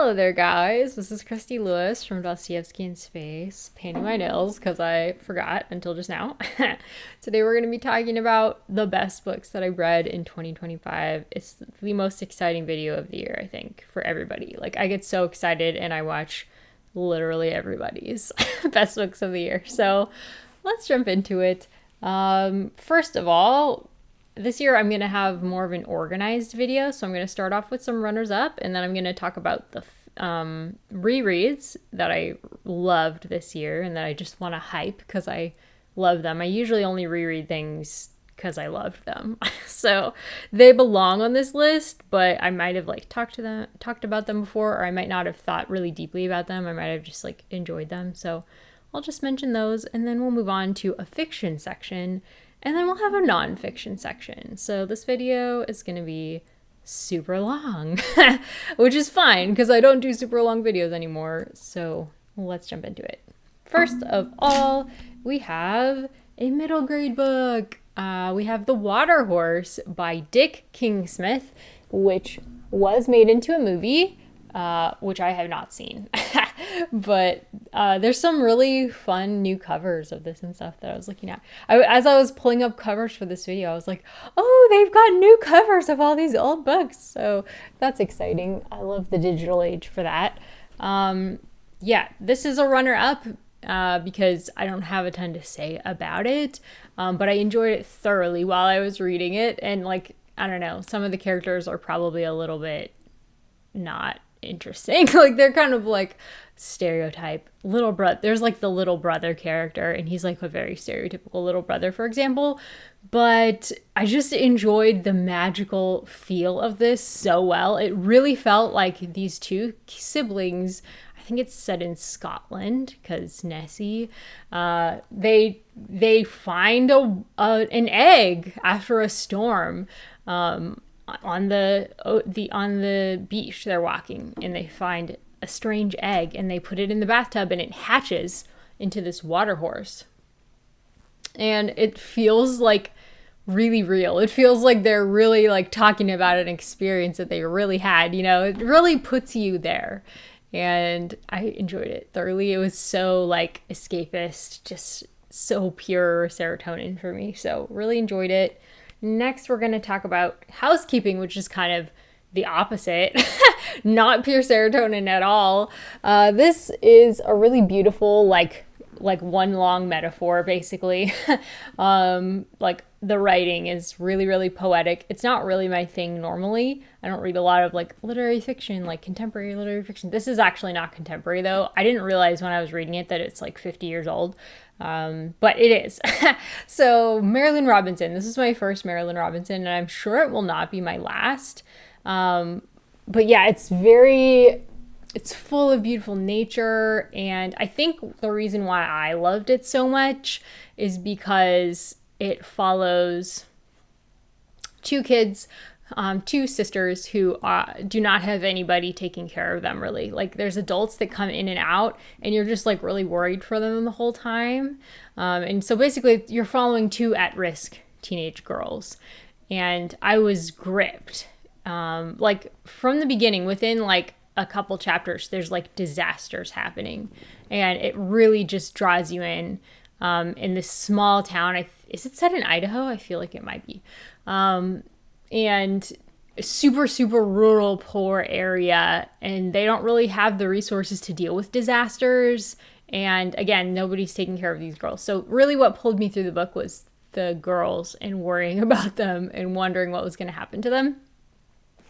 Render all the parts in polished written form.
Hello there, guys. This is Christy Lewis from Dostoevsky in Space, painting my nails because I forgot until just now. Today we're going to be talking about the best books that I've read in 2025. It's the most exciting video of the year, I think, for everybody. Like, I get so excited and I watch literally everybody's best books of the year. So let's jump into it. First of all, this year I'm going to have more of an organized video, so I'm going to start off with some runners up, and then I'm going to talk about the rereads that I loved this year and that I just want to hype because I love them. I usually only reread things because I loved them. So they belong on this list, but I might have talked about them before, or I might not have thought really deeply about them. I might have just enjoyed them. So I'll just mention those, and then we'll move on to a fiction section. And then we'll have a nonfiction section. So this video is going to be super long, which is fine because I don't do super long videos anymore. So let's jump into it. First of all, we have a middle grade book. We have The Water Horse by Dick Kingsmith, which was made into a movie, which I have not seen. But there's some really fun new covers of this and stuff that I was looking at. As I was pulling up covers for this video, I was like, oh, they've got new covers of all these old books. So that's exciting. I love the digital age for that. Yeah, this is a runner-up because I don't have a ton to say about it. But I enjoyed it thoroughly while I was reading it. And I don't know, some of the characters are probably a little bit not interesting. They're kind of stereotype little brother. There's the little brother character, and he's a very stereotypical little brother, for example. But I just enjoyed the magical feel of this so well. It really felt like these two siblings, I think it's set in Scotland because Nessie, they find an egg after a storm on the beach. They're walking and they find a strange egg and they put it in the bathtub and it hatches into this water horse. And it feels really real. It feels like they're really talking about an experience that they really had, it really puts you there. And I enjoyed it thoroughly. It was so escapist, just so pure serotonin for me. So really enjoyed it. Next, we're going to talk about Housekeeping, which is kind of the opposite. Not pure serotonin at all. This is a really beautiful, one long metaphor, basically. The writing is really, really poetic. It's not really my thing normally. I don't read a lot of literary fiction, contemporary literary fiction. This is actually not contemporary, though. I didn't realize when I was reading it that it's 50 years old. But it is. So Marilynne Robinson, this is my first Marilynne Robinson, and I'm sure it will not be my last. But yeah, it's full of beautiful nature. And I think the reason why I loved it so much is because it follows two kids, two sisters who do not have anybody taking care of them, really. There's adults that come in and out, and you're just really worried for them the whole time. And so basically you're following two at-risk teenage girls. And I was gripped. From the beginning, within a couple chapters, there's disasters happening. And it really just draws you in this small town. Is it set in Idaho? I feel like it might be. And super, super rural, poor area, and they don't really have the resources to deal with disasters. And again, nobody's taking care of these girls. So really what pulled me through the book was the girls and worrying about them and wondering what was going to happen to them.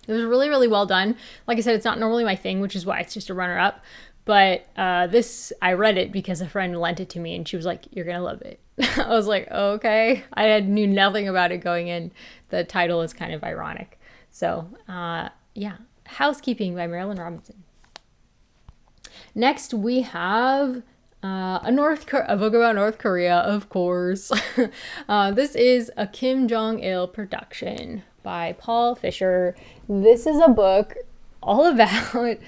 It was really, really well done. Like I said, it's not normally my thing, which is why it's just a runner-up. But I read it because a friend lent it to me, and she was like, "You're going to love it." I was like, oh, okay. I knew nothing about it going in. The title is kind of ironic. So, yeah. Housekeeping by Marilynne Robinson. Next, we have a book about North Korea, of course. This is a Kim Jong-il production by Paul Fischer. This is a book all about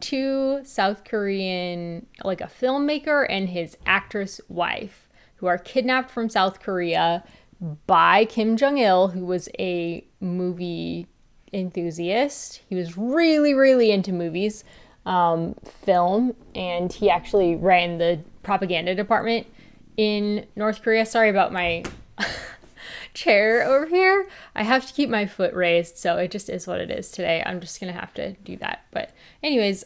two South Korean, a filmmaker and his actress wife, who are kidnapped from South Korea by Kim Jong-il, who was a movie enthusiast. He was really, really into movies, film, and he actually ran the propaganda department in North Korea. Sorry about my chair over here. I have to keep my foot raised, so it just is what it is today. I'm just gonna have to do that. But anyways,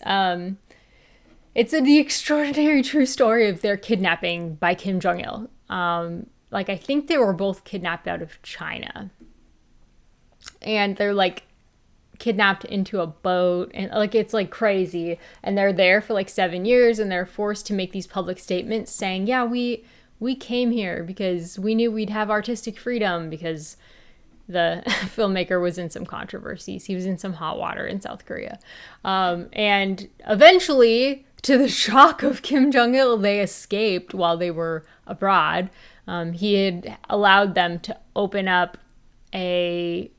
it's the extraordinary true story of their kidnapping by Kim Jong-il. Like, I think they were both kidnapped out of China. And they're, like, kidnapped into a boat. And, like, it's, like, crazy. And they're there for, like, 7 years. And they're forced to make these public statements saying, yeah, we came here because we knew we'd have artistic freedom, because the filmmaker was in some controversies. He was in some hot water in South Korea. And eventually, to the shock of Kim Jong-il, they escaped while they were abroad. He had allowed them to open up a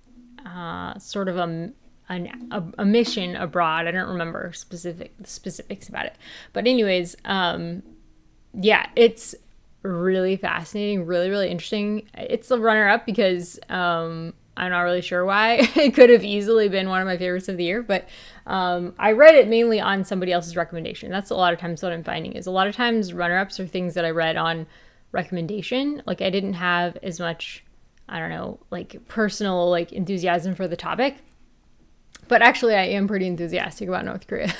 sort of a mission abroad. I don't remember specifics about it. But anyways, yeah, it's really fascinating, really, really interesting. It's the runner-up because I'm not really sure why. It could have easily been one of my favorites of the year, but I read it mainly on somebody else's recommendation. That's a lot of times what I'm finding is a lot of times runner-ups are things that I read on recommendation. Like, I didn't have as much, I don't know, like personal like enthusiasm for the topic. But actually I am pretty enthusiastic about North Korea.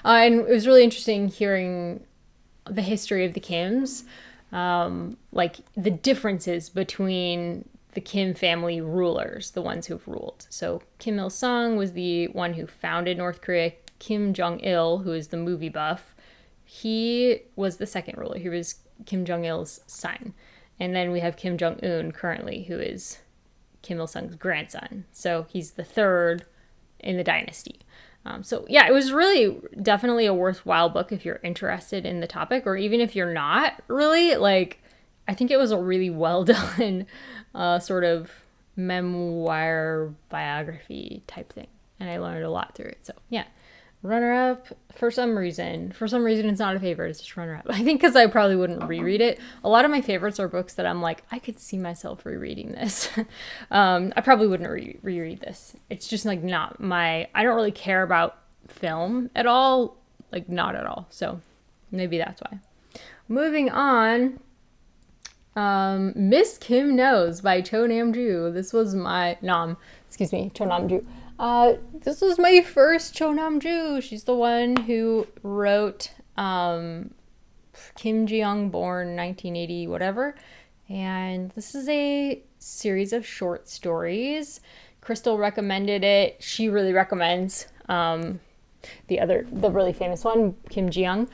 And it was really interesting hearing the history of the Kims, like the differences between the Kim family rulers, the ones who've ruled. So Kim Il-sung was the one who founded North Korea. Kim Jong-il, who is the movie buff, he was the second ruler. He was Kim Jong-il's son. And then we have Kim Jong-un currently, who is Kim Il-sung's grandson. So he's the third in the dynasty. So yeah, it was really definitely a worthwhile book if you're interested in the topic, or even if you're not really. Like, I think it was a really well done sort of memoir biography type thing. And I learned a lot through it. So yeah, runner-up for some reason. For some reason, it's not a favorite. It's just runner-up. I think because I probably wouldn't reread it. A lot of my favorites are books that I'm like, I could see myself rereading this. I probably wouldn't reread this. It's just like not my... I don't really care about film at all. Like, not at all. So maybe that's why. Moving on. Miss Kim Knows by Cho Nam-ju. This was my... Cho Nam-ju. This was my first Cho Nam-ju. She's the one who wrote Kim Ji-young, born 1980, whatever. And this is a series of short stories. Crystal recommended it. She really recommends the really famous one, Kim Ji-young.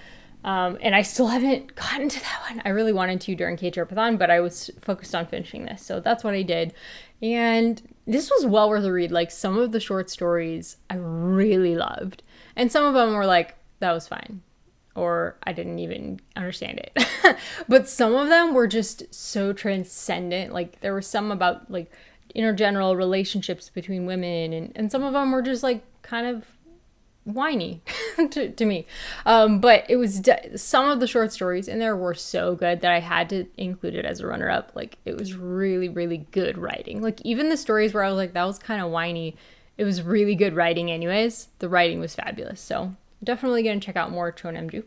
And I still haven't gotten to that one. I really wanted to during K-Drapathon, but I was focused on finishing this. So that's what I did. And this was well worth a read. Like, some of the short stories I really loved. And some of them were like, that was fine. Or I didn't even understand it. But some of them were just so transcendent. Like, there were some about, like, intergeneral relationships between women. And some of them were just, like, kind of whiny to me. But it was some of the short stories in there were so good that I had to include it as a runner-up. Like, it was really, really good writing. Like, even the stories where I was like, that was kind of whiny, it was really good writing anyways. The writing was fabulous. So definitely gonna check out more Cho Nam-ju.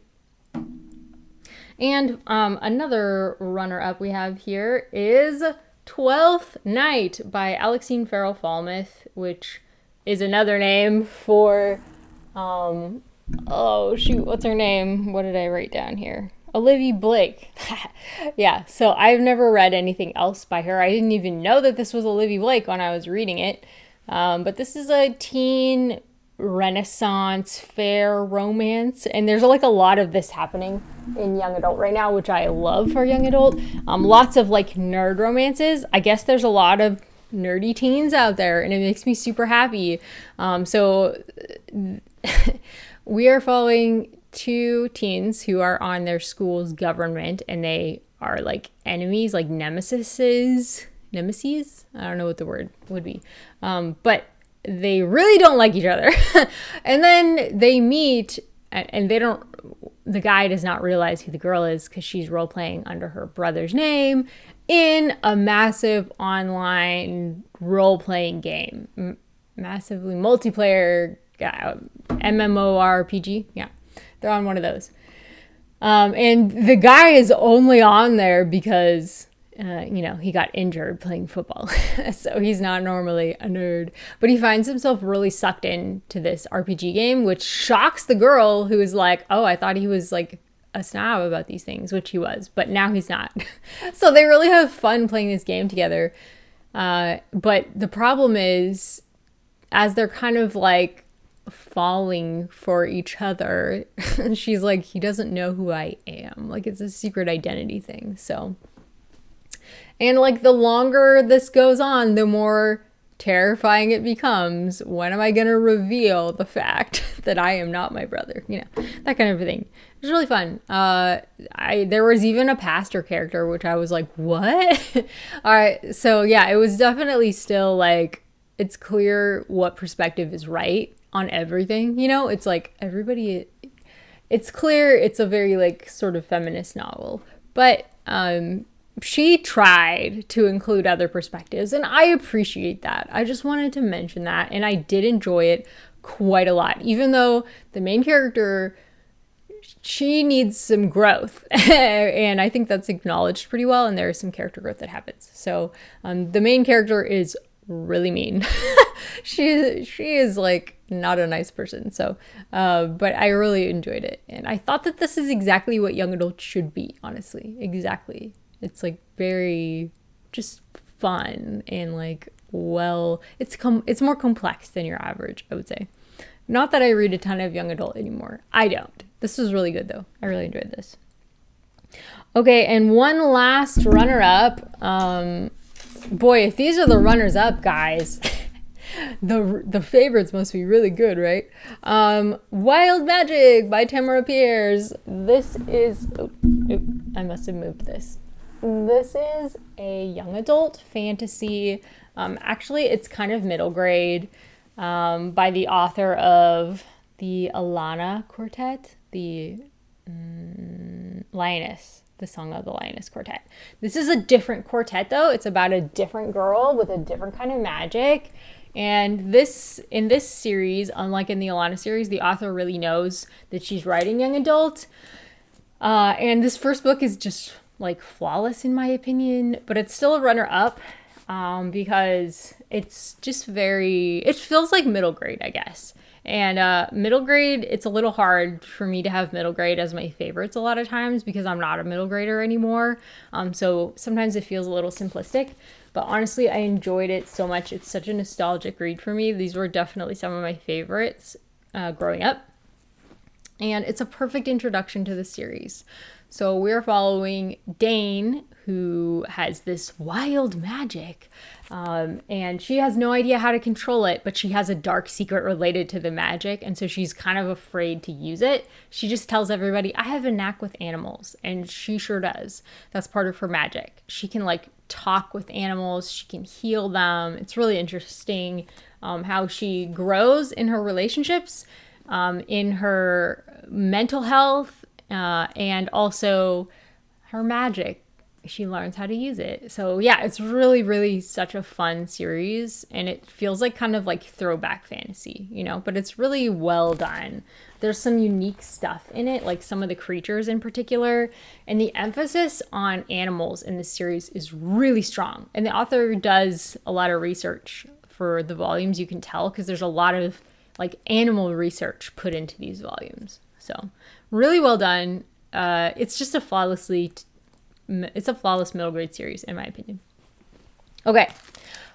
And another runner-up we have here is Twelfth Night by Alexine Farrell Falmouth, which is another name for oh shoot, what's her name? What did I write down here? Olivie Blake. Yeah, so I've never read anything else by her. I didn't even know that this was Olivie Blake when I was reading it. But this is a teen Renaissance fair romance, and there's like a lot of this happening in young adult right now, which I love for young adult. Lots of like nerd romances. I guess there's a lot of nerdy teens out there, and it makes me super happy. So we are following two teens who are on their school's government, and they are like enemies, like nemesis. I don't know what the word would be. But they really don't like each other. And then they meet, and the guy does not realize who the girl is because she's role-playing under her brother's name in a massive online role-playing game. massively multiplayer MMORPG. Yeah, they're on one of those. And the guy is only on there because, he got injured playing football. So he's not normally a nerd. But he finds himself really sucked into this RPG game, which shocks the girl who is like, oh, I thought he was like a snob about these things, which he was. But now he's not. So they really have fun playing this game together. But the problem is, as they're kind of like falling for each other, she's like, he doesn't know who I am. Like, it's a secret identity thing. So, and like the longer this goes on, the more terrifying it becomes. When am I gonna reveal the fact that I am not my brother? That kind of thing. It was really fun. There was even a pastor character, which I was like, what? All right, so yeah, it was definitely still like, it's clear what perspective is right on everything. It's like it's clear it's a very like sort of feminist novel, but she tried to include other perspectives, and I appreciate that. I just wanted to mention that, and I did enjoy it quite a lot, even though the main character, she needs some growth. And I think that's acknowledged pretty well, and there is some character growth that happens. So the main character is really mean. she is like not a nice person. So but I really enjoyed it, and I thought that this is exactly what young adult should be, honestly. Exactly. It's like very just fun, and like, well, it's more complex than your average, I would say. Not that I read a ton of young adult anymore. I don't. This was really good though. I really enjoyed this. Okay, and one last runner-up. Boy, if these are the runners-up, guys, the favorites must be really good, right? Wild Magic by Tamora Pierce. This is... I must have moved this. This is a young adult fantasy. Actually, it's kind of middle grade, by the author of the Alana Quartet, the Lioness, the Song of the Lioness Quartet. This is a different quartet, though. It's about a different girl with a different kind of magic. And in this series, unlike in the Alana series, the author really knows that she's writing young adult. And this first book is just like flawless in my opinion, but it's still a runner-up because it's just it feels like middle grade, I guess. And middle grade, it's a little hard for me to have middle grade as my favorites a lot of times because I'm not a middle grader anymore. So sometimes it feels a little simplistic, but honestly, I enjoyed it so much. It's such a nostalgic read for me. These were definitely some of my favorites growing up. And it's a perfect introduction to the series. So we're following Dane, who has this wild magic, and she has no idea how to control it, but she has a dark secret related to the magic, and so she's kind of afraid to use it. She just tells everybody, I have a knack with animals, and she sure does. That's part of her magic. She can like talk with animals, she can heal them. It's really interesting how she grows in her relationships, in her mental health, and also her magic. She learns how to use it. So yeah, it's really, really such a fun series, and it feels like kind of like throwback fantasy, but it's really well done. There's some unique stuff in it, like some of the creatures in particular, and the emphasis on animals in this series is really strong. And the author does a lot of research for the volumes, you can tell, because there's a lot of like animal research put into these volumes. So really well done. It's just it's a flawless middle grade series, in my opinion. Okay,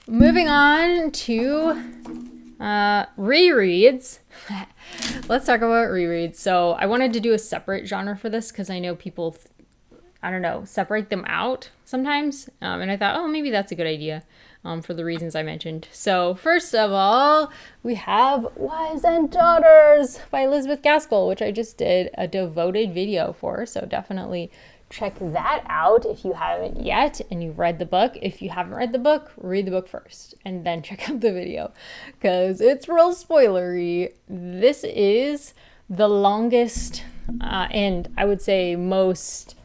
moving on to rereads. Let's talk about rereads. So I wanted to do a separate genre for this because I know people, separate them out sometimes. And I thought, maybe that's a good idea for the reasons I mentioned. So first of all, we have Wives and Daughters by Elizabeth Gaskell, which I just did a devoted video for. So definitely check that out if you haven't yet and you've read the book. If you haven't read the book, read the book first and then check out the video because it's real spoilery. This is the longest and I would say most...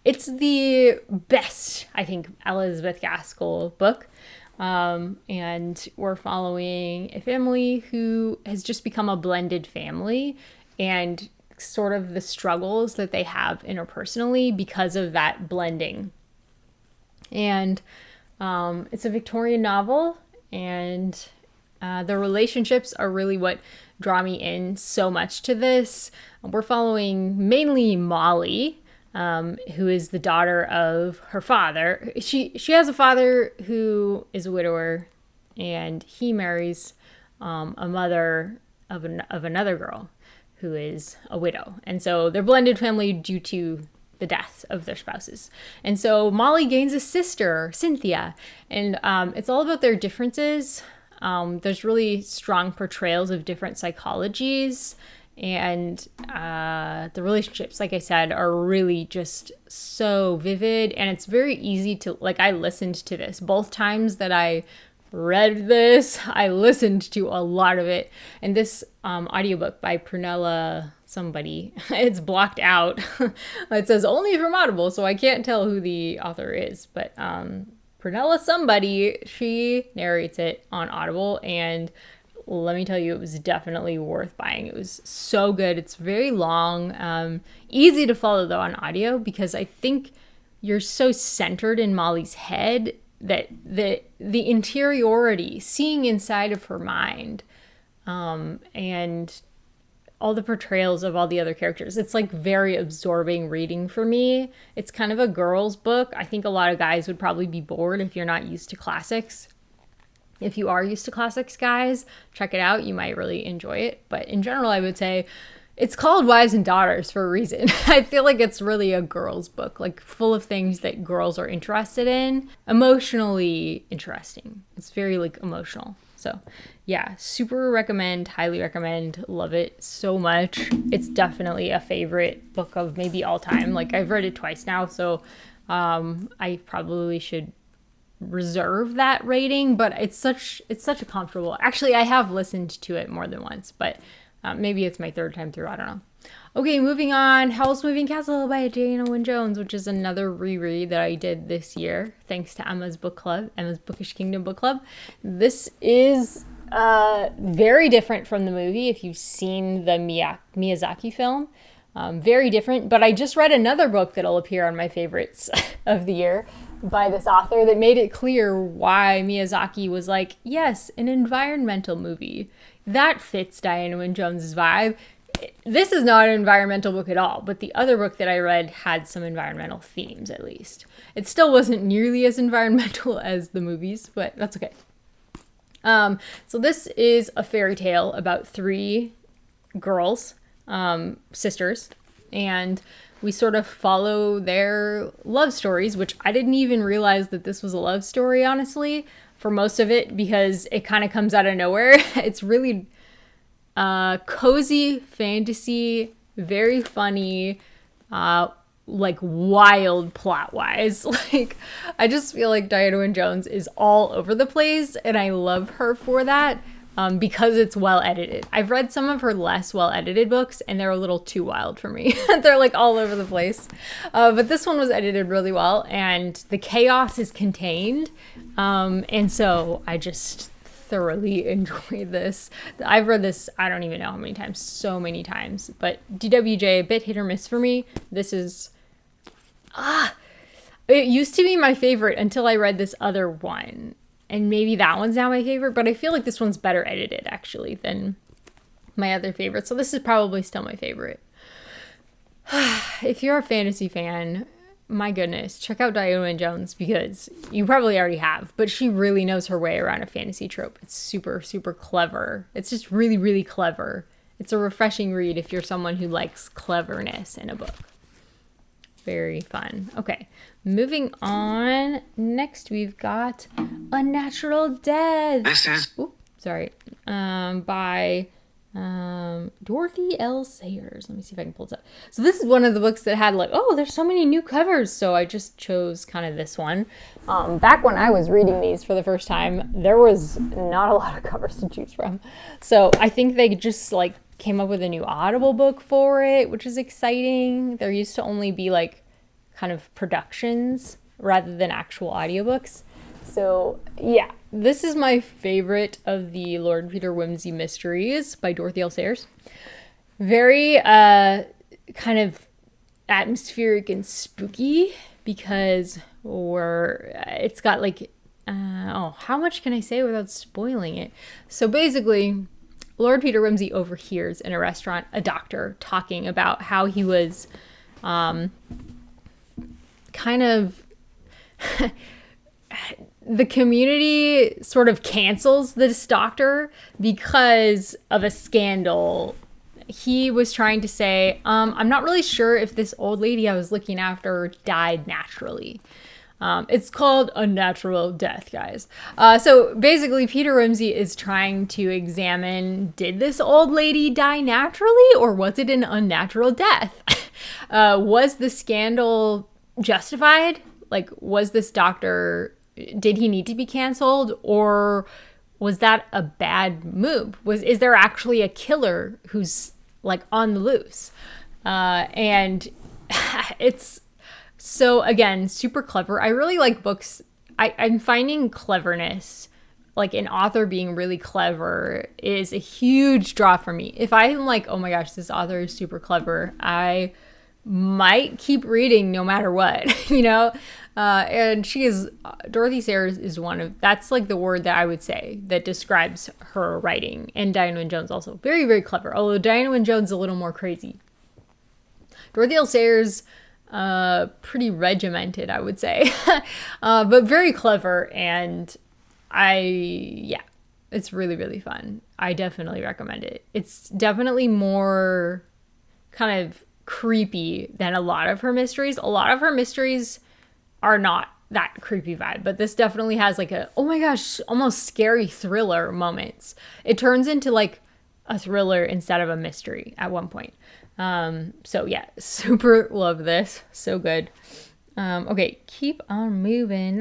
it's the best, I think, Elizabeth Gaskell book. And we're following a family who has just become a blended family, and sort of the struggles that they have interpersonally because of that blending. And it's a Victorian novel, and the relationships are really what draw me in so much to this. We're following mainly Molly, who is the daughter of her father. She has a father who is a widower, and he marries a mother of another girl who is a widow. And so they're blended family due to the death of their spouses. And so Molly gains a sister, Cynthia, and it's all about their differences. There's really strong portrayals of different psychologies, and the relationships, like I said, are really just so vivid, and it's very easy to, like, I listened to this both times that I read this. I listened to a lot of it, and this audiobook by Prunella somebody, it's blocked out. It says only from Audible, so I can't tell who the author is, but Prunella somebody, she narrates it on Audible, and let me tell you, it was definitely worth buying. It was so good. It's very long, easy to follow though on audio, because I think you're so centered in Molly's head that the interiority, seeing inside of her mind, and all the portrayals of all the other characters, it's like very absorbing reading for me. It's kind of a girl's book. I think a lot of guys would probably be bored if you're not used to classics. If you are used to classics, guys, check it out. You might really enjoy it. But in general, I would say it's called Wives and Daughters for a reason. I feel like it's really a girl's book, like full of things that girls are interested in, emotionally interesting. It's very like emotional. So yeah, super recommend, highly recommend, love it so much. It's definitely a favorite book of maybe all time. Like, I've read it twice now, so I probably should reserve that rating, but it's such a comfortable, actually I have listened to it more than once, but maybe it's my third time through, I don't know. Okay, moving on. Howl's Moving Castle by Dianna Wynne Jones, which is another reread that I did this year thanks to Emma's book club, Emma's Bookish Kingdom book club. This is very different from the movie if you've seen the Miyazaki film. Very different, but I just read another book that'll appear on my favorites of the year by this author that made it clear why Miyazaki was like, yes, an environmental movie. That fits Dianna Wynne Jones's vibe. This is not an environmental book at all, but the other book that I read had some environmental themes, at least. It still wasn't nearly as environmental as the movies, but that's okay. So this is a fairy tale about 3 girls, sisters, and we sort of follow their love stories, which I didn't even realize that this was a love story, honestly, for most of it, because it kind of comes out of nowhere. It's really cozy fantasy, very funny, like wild plot wise. Like, I just feel like Dianna Wynne Jones is all over the place, and I love her for that, because it's well edited. I've read some of her less well edited books, and they're a little too wild for me. They're like all over the place, but this one was edited really well, and the chaos is contained, and so I just thoroughly enjoyed this. I've read this, I don't even know how many times, so many times, but DWJ, a bit hit or miss for me. This is, it used to be my favorite until I read this other one, and maybe that one's now my favorite, but I feel like this one's better edited, actually, than my other favorite, so this is probably still my favorite. If you're a fantasy fan, my goodness, check out Dianna Wynne Jones, because you probably already have, but she really knows her way around a fantasy trope. It's super, super clever. It's just really, really clever. It's a refreshing read if you're someone who likes cleverness in a book. Very fun. Okay, moving on. Next, we've got Unnatural Death. This is... by Dorothy L. Sayers. Let me see if I can pull this up. So this is one of the books that had like, oh, there's so many new covers, so I just chose kind of this one. Back when I was reading these for the first time, there was not a lot of covers to choose from, so I think they just like came up with a new Audible book for it, which is exciting. There used to only be like kind of productions rather than actual audiobooks, so yeah, this is my favorite of the Lord Peter Wimsey mysteries by Dorothy L. Sayers. Very kind of atmospheric and spooky because it's got like how much can I say without spoiling it? So basically, Lord Peter Wimsey overhears in a restaurant a doctor talking about how he was kind of the community sort of cancels this doctor because of a scandal. He was trying to say, I'm not really sure if this old lady I was looking after died naturally. It's called Unnatural death, guys. So basically, Peter Wimsey is trying to examine, did this old lady die naturally or was it an unnatural death? Was the scandal justified? Like, was this doctor, did he need to be canceled, or was that a bad move? Is there actually a killer who's like on the loose? And it's so, again, super clever. I really like books. I'm finding cleverness, like an author being really clever, is a huge draw for me. If I'm like, oh my gosh, this author is super clever, I might keep reading no matter what, you know? And Dorothy Sayers is that's like the word that I would say that describes her writing. And Dianna Wynne Jones also. Very, very clever. Although Dianna Wynne Jones is a little more crazy. Dorothy L. Sayers, pretty regimented, I would say. But very clever. And it's really, really fun. I definitely recommend it. It's definitely more kind of creepy than a lot of her mysteries. A lot of her mysteries are not that creepy vibe, but this definitely has like a, oh my gosh, almost scary thriller moments. It turns into like a thriller instead of a mystery at one point. So yeah, super love this. So good. Okay, keep on moving.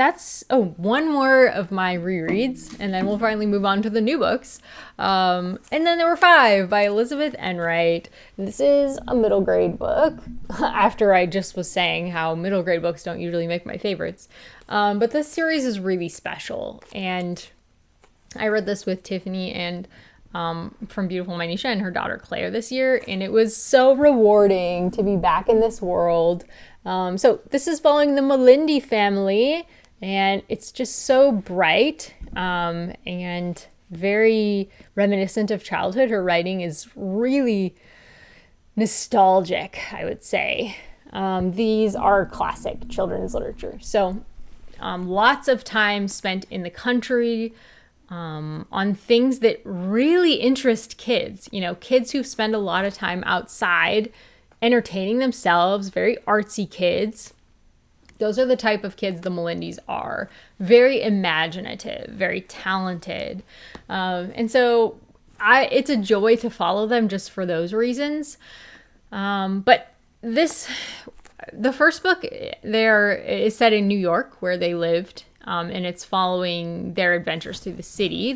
One more of my rereads, and then we'll finally move on to the new books. And then there were 5 by Elizabeth Enright. This is a middle grade book, after I just was saying how middle grade books don't usually make my favorites. But this series is really special, and I read this with Tiffany and from Beautiful Manisha and her daughter Claire this year, and it was so rewarding to be back in this world. So this is following the Melindy family, and it's just so bright and very reminiscent of childhood. Her writing is really nostalgic, I would say. These are classic children's literature. So lots of time spent in the country, on things that really interest kids. You know, kids who spend a lot of time outside entertaining themselves, very artsy kids. Those are the type of kids the Melindys are. Very imaginative, very talented. And so it's a joy to follow them just for those reasons. But the first book there is set in New York, where they lived. And it's following their adventures through the city.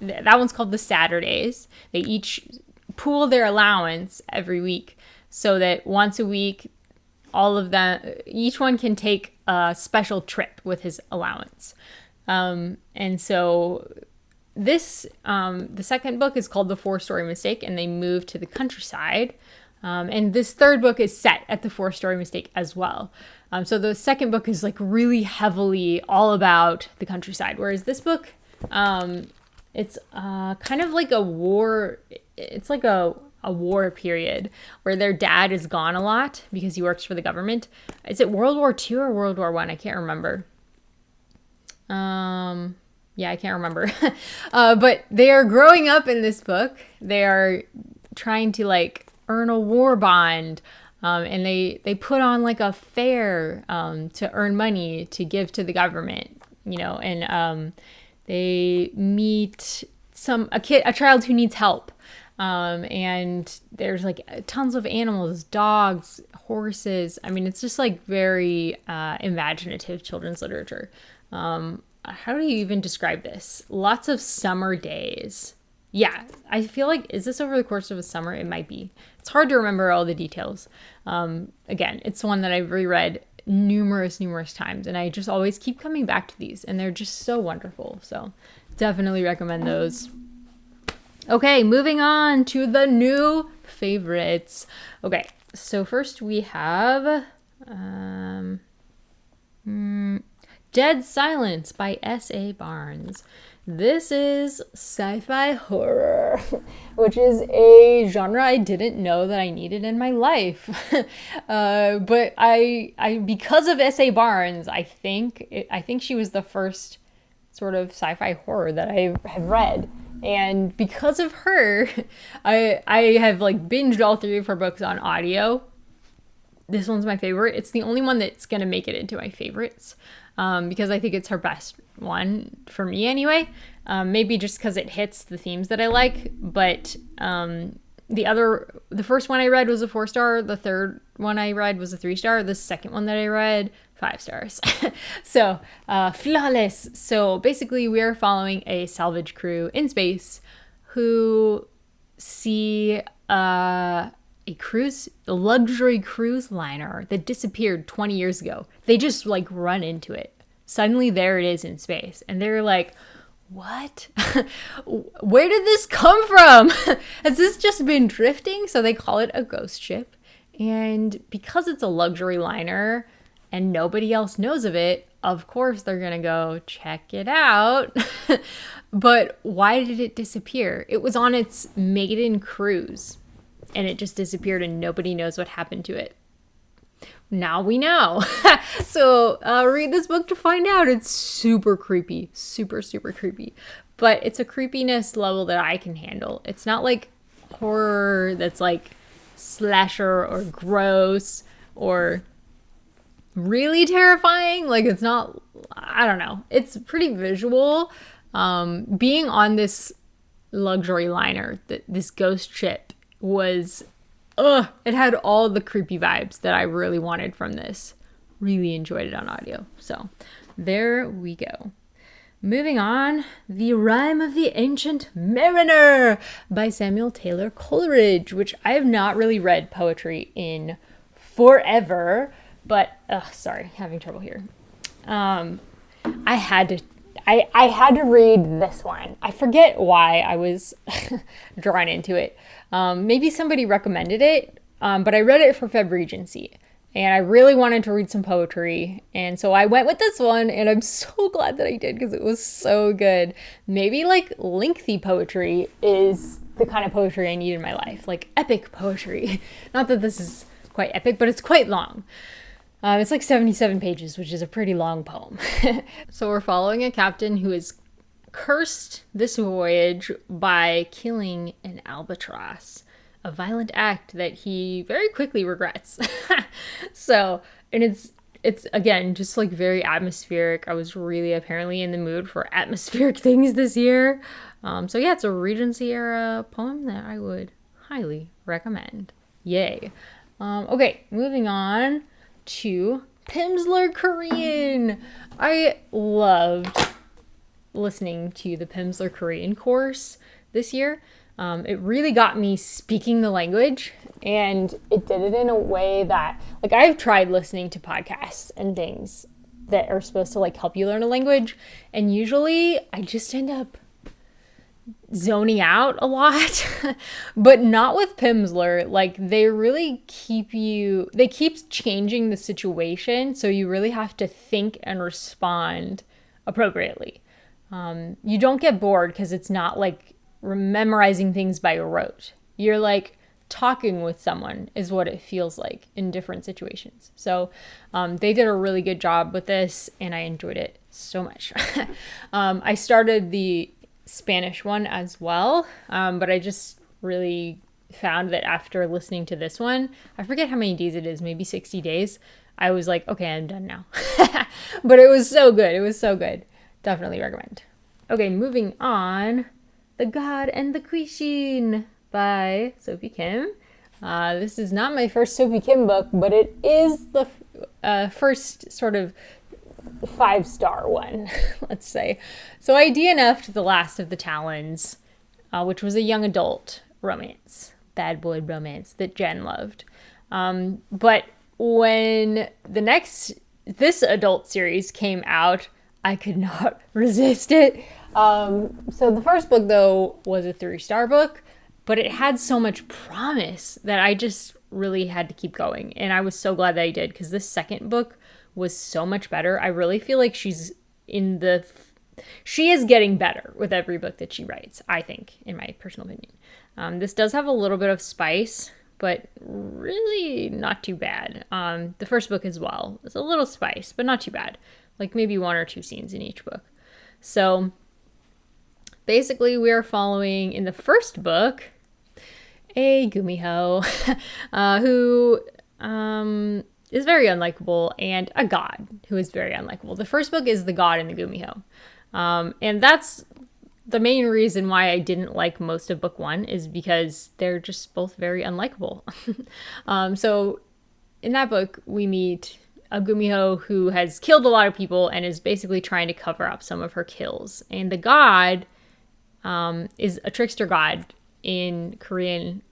That one's called The Saturdays. They each pool their allowance every week so that once a week, all of them, each one can take a special trip with his allowance. And so the second book is called The 4-Story Mistake, and they move to the countryside. And this third book is set at the 4-Story Mistake as well. So the second book is like really heavily all about the countryside, whereas this book, it's kind of like a war. It's like a war period where their dad is gone a lot because he works for the government. Is it World War II or World War I? I can't remember. Yeah, I can't remember. But they are growing up in this book. They are trying to like earn a war bond. And they put on like a fair to earn money to give to the government, you know, and they meet a child who needs help. And there's like tons of animals, dogs, horses. I mean, it's just like very imaginative children's literature. How do you even describe this? Lots of summer days. Yeah, I feel like, is this over the course of a summer? It might be. It's hard to remember all the details. Again, it's one that I've reread numerous times, and I just always keep coming back to these, and they're just so wonderful. So definitely recommend those. Okay, moving on to the new favorites. Okay, so first we have Dead Silence by S.A. Barnes. This is sci-fi horror, which is a genre I didn't know that I needed in my life. But I because of S.A. Barnes, I think she was the first sort of sci-fi horror that I have read. And because of her, I have like binged all 3 of her books on audio. This one's my favorite. It's the only one that's going to make it into my favorites, because I think it's her best one for me anyway. Maybe just because it hits the themes that I like. But the first one I read was a 4-star. The third one I read was a 3-star. The second one that I read, 5 stars. So flawless. So basically we are following a salvage crew in space who see a luxury cruise liner that disappeared 20 years ago. They just like run into it. Suddenly there it is in space, and they're like, what? Where did this come from? Has this just been drifting? So they call it a ghost ship. And because it's a luxury liner and nobody else knows of it, of course they're gonna go check it out. But why did it disappear? It was on its maiden cruise, and it just disappeared, and nobody knows what happened to it. Now we know. So read this book to find out. It's super creepy. Super creepy. But it's a creepiness level that I can handle. It's not like horror that's like slasher or gross or really terrifying. Like, it's not, I don't know. It's pretty visual. Being on this luxury liner, this ghost ship, was it had all the creepy vibes that I really wanted from this. Really enjoyed it on audio. So there we go. Moving on, The Rime of the Ancient Mariner by Samuel Taylor Coleridge, which I have not really read poetry in forever, but sorry, having trouble here. I had to read this one. I forget why I was drawn into it. Maybe somebody recommended it, but I read it for Feb Regency, and I really wanted to read some poetry, and so I went with this one, and I'm so glad that I did, because it was so good. Maybe like lengthy poetry is the kind of poetry I need in my life, like epic poetry. Not that this is quite epic, but it's quite long. It's like 77 pages, which is a pretty long poem. So we're following a captain who is cursed this voyage by killing an albatross, a violent act that he very quickly regrets. So, and it's again just like very atmospheric. I was really apparently in the mood for atmospheric things this year. So yeah, it's a Regency era poem that I would highly recommend. Yay. Okay, moving on to Pimsleur Korean. I loved listening to the Pimsleur Korean course this year. It really got me speaking the language, and it did it in a way that, like, I've tried listening to podcasts and things that are supposed to like help you learn a language, and usually I just end up zoning out a lot. But not with Pimsleur. Like, they really keep changing the situation, so you really have to think and respond appropriately. You don't get bored because it's not like memorizing things by rote. You're like talking with someone is what it feels like in different situations. So they did a really good job with this, and I enjoyed it so much. I started the Spanish one as well, but I just really found that after listening to this one, I forget how many days it is, maybe 60 days, I was like, okay, I'm done now. But it was so good. It was so good. Definitely recommend. Okay, moving on. The God and the Gwisin by Sophie Kim. This is not my first Sophie Kim book, but it is the first sort of 5-star one, let's say. So I DNF'd The Last of the Talons, which was a young adult romance, bad boy romance that Jen loved. But when this adult series came out, I could not resist it. So the first book, though, was a 3-star book, but it had so much promise that I just really had to keep going. And I was so glad that I did, because this second book was so much better. I really feel like she is getting better with every book that she writes, I think, in my personal opinion. This does have a little bit of spice, but really not too bad. The first book as well. It's a little spice, but not too bad. Like maybe 1 or 2 scenes in each book. So basically we are following, in the first book, a Gumiho who is very unlikable, and a god who is very unlikable. The first book is the god and the Gumiho. And that's the main reason why I didn't like most of book 1, is because they're just both very unlikable. So in that book, we meet a Gumiho who has killed a lot of people and is basically trying to cover up some of her kills. And the god is a trickster god in Korean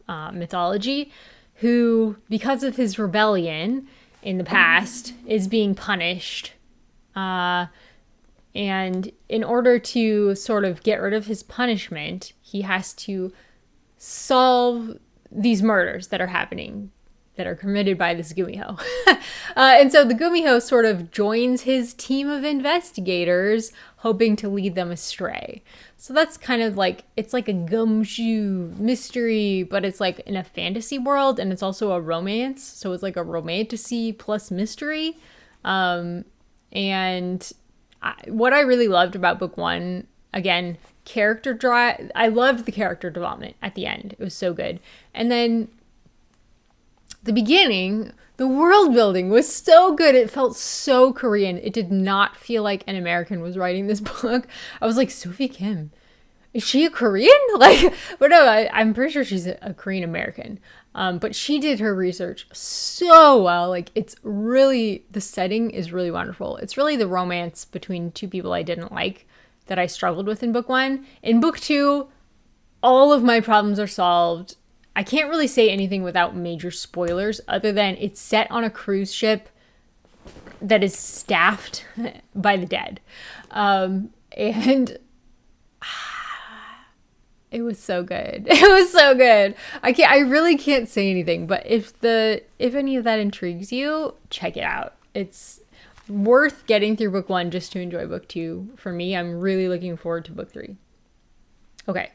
mythology, who, because of his rebellion in the past, is being punished. And in order to sort of get rid of his punishment, he has to solve these murders that are happening, that are committed by this Gumiho. And so the Gumiho sort of joins his team of investigators, hoping to lead them astray. So that's kind of like, it's like a gumshoe mystery, but it's like in a fantasy world, and it's also a romance. So it's like a romantasy plus mystery. What I really loved about book 1, again, I loved the character development at the end. It was so good. And then the beginning, the world building was so good. It felt so Korean. It did not feel like an American was writing this book. I was like, Sophie Kim, is she a Korean? But no, I'm pretty sure she's a Korean American. But she did her research so well. Like, it's really, the setting is really wonderful. It's really the romance between 2 people I didn't like that I struggled with in book 1. In book 2, all of my problems are solved. I can't really say anything without major spoilers, other than it's set on a cruise ship that is staffed by the dead. And it was so good. It was so good. I really can't say anything, but if any of that intrigues you, check it out. It's worth getting through book 1 just to enjoy book 2. For me, I'm really looking forward to book 3. Okay.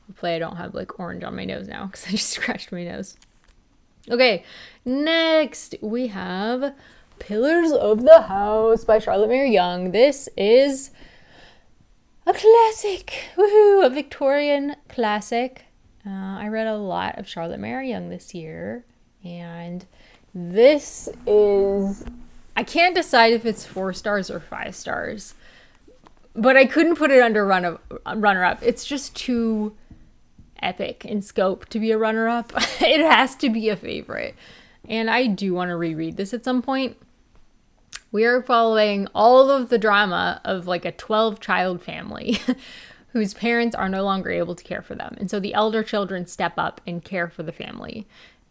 Hopefully I don't have like orange on my nose now, because I just scratched my nose. Okay, next we have Pillars of the House by Charlotte Mary Yonge. This is a classic. Woohoo! A Victorian classic. I read a lot of Charlotte Mary Yonge this year, and this is, I can't decide if it's 4 stars or 5 stars, but I couldn't put it under runner-up. It's just too epic in scope to be a runner-up. It has to be a favorite. And I do want to reread this at some point. We are following all of the drama of like a 12-child family whose parents are no longer able to care for them. And so the elder children step up and care for the family.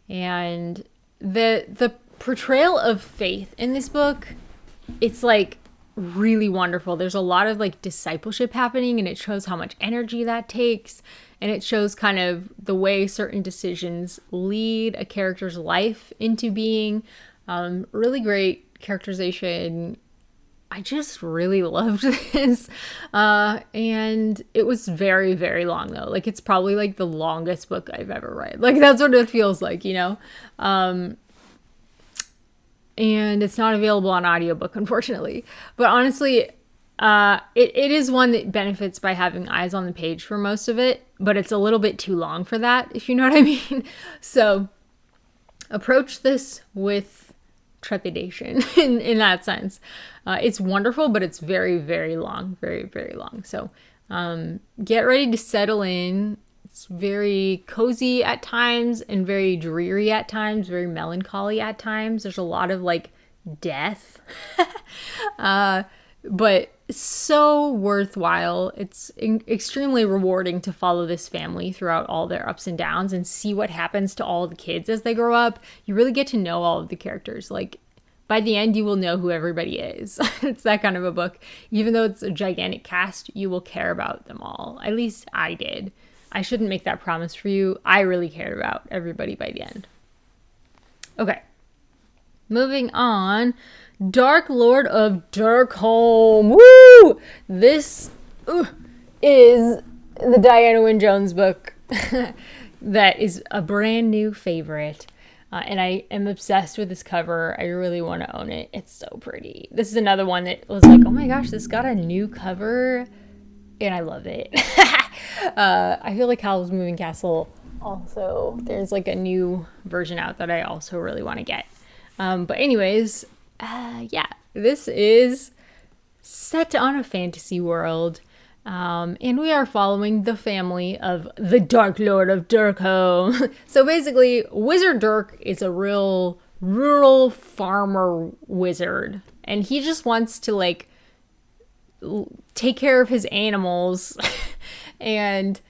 And the portrayal of faith in this book, it's like really wonderful. There's a lot of like discipleship happening, and it shows how much energy that takes. And it shows kind of the way certain decisions lead a character's life into being. Really great characterization. I just really loved this. And it was very, very long though. Like, it's probably like the longest book I've ever read. Like, that's what it feels like, you know? And it's not available on audiobook, unfortunately. But honestly, it is one that benefits by having eyes on the page for most of it, but it's a little bit too long for that, if you know what I mean. So approach this with trepidation in that sense. It's wonderful, but it's very, very long, very, very long. So get ready to settle in. It's very cozy at times and very dreary at times, very melancholy at times. There's a lot of like death, but so worthwhile. It's extremely rewarding to follow this family throughout all their ups and downs and see what happens to all the kids as they grow up. You really get to know all of the characters. Like, by the end, you will know who everybody is. It's that kind of a book. Even though it's a gigantic cast, you will care about them all. At least I did. I shouldn't make that promise for you. I really cared about everybody by the end. Okay. Moving on. Dark Lord of Derkholm. Woo! This is the Diana Wynne Jones book that is a brand new favorite. And I am obsessed with this cover. I really want to own it. It's so pretty. This is another one that was like, oh my gosh, this got a new cover. And I love it. I feel like Howl's Moving Castle also, there's like a new version out that I also really want to get. But anyways, yeah, this is set on a fantasy world. And we are following the family of the Dark Lord of Derkholm. So basically, Wizard Dirk is a real rural farmer wizard. And he just wants to, like, take care of his animals and,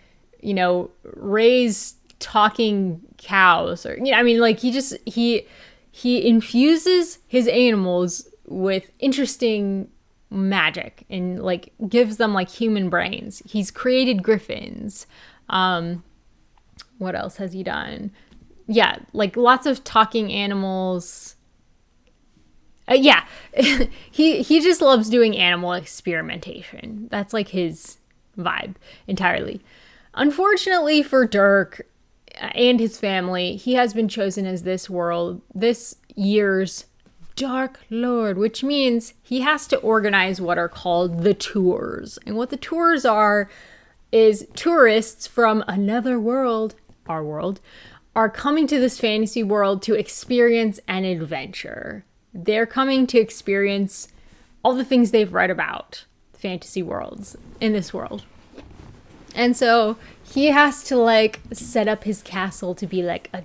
you know, raise talking cows. Or, you know, I mean, like, he infuses his animals with interesting magic and like gives them like human brains. He's created griffins. What else has he done? Yeah, like lots of talking animals. Yeah, he just loves doing animal experimentation. That's like his vibe entirely. Unfortunately for Dirk and his family, he has been chosen as this year's Dark Lord, which means he has to organize what are called the tours. And what the tours are is tourists from another world, our world, are coming to this fantasy world to experience an adventure. They're coming to experience all the things they've read about fantasy worlds in this world. And so he has to like set up his castle to be like a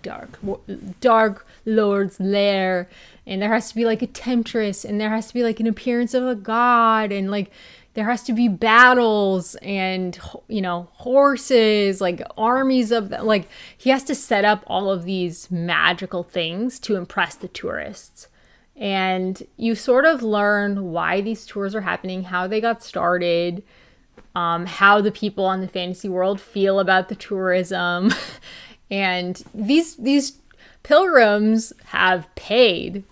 dark lord's lair. And there has to be like a temptress, and there has to be like an appearance of a god, and like there has to be battles and, you know, horses, like armies of them. Like he has to set up all of these magical things to impress the tourists. And you sort of learn why these tours are happening, how they got started, how the people on the fantasy world feel about the tourism. And these pilgrims have paid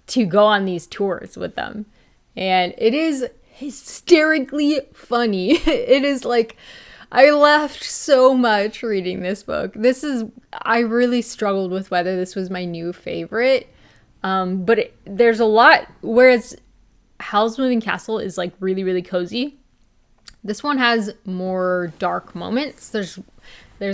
to go on these tours with them. And it is hysterically funny. It is like, I laughed so much reading this book. I really struggled with whether this was my new favorite. But there's a lot, whereas Howl's Moving Castle is like really, really cozy. This one has more dark moments. There's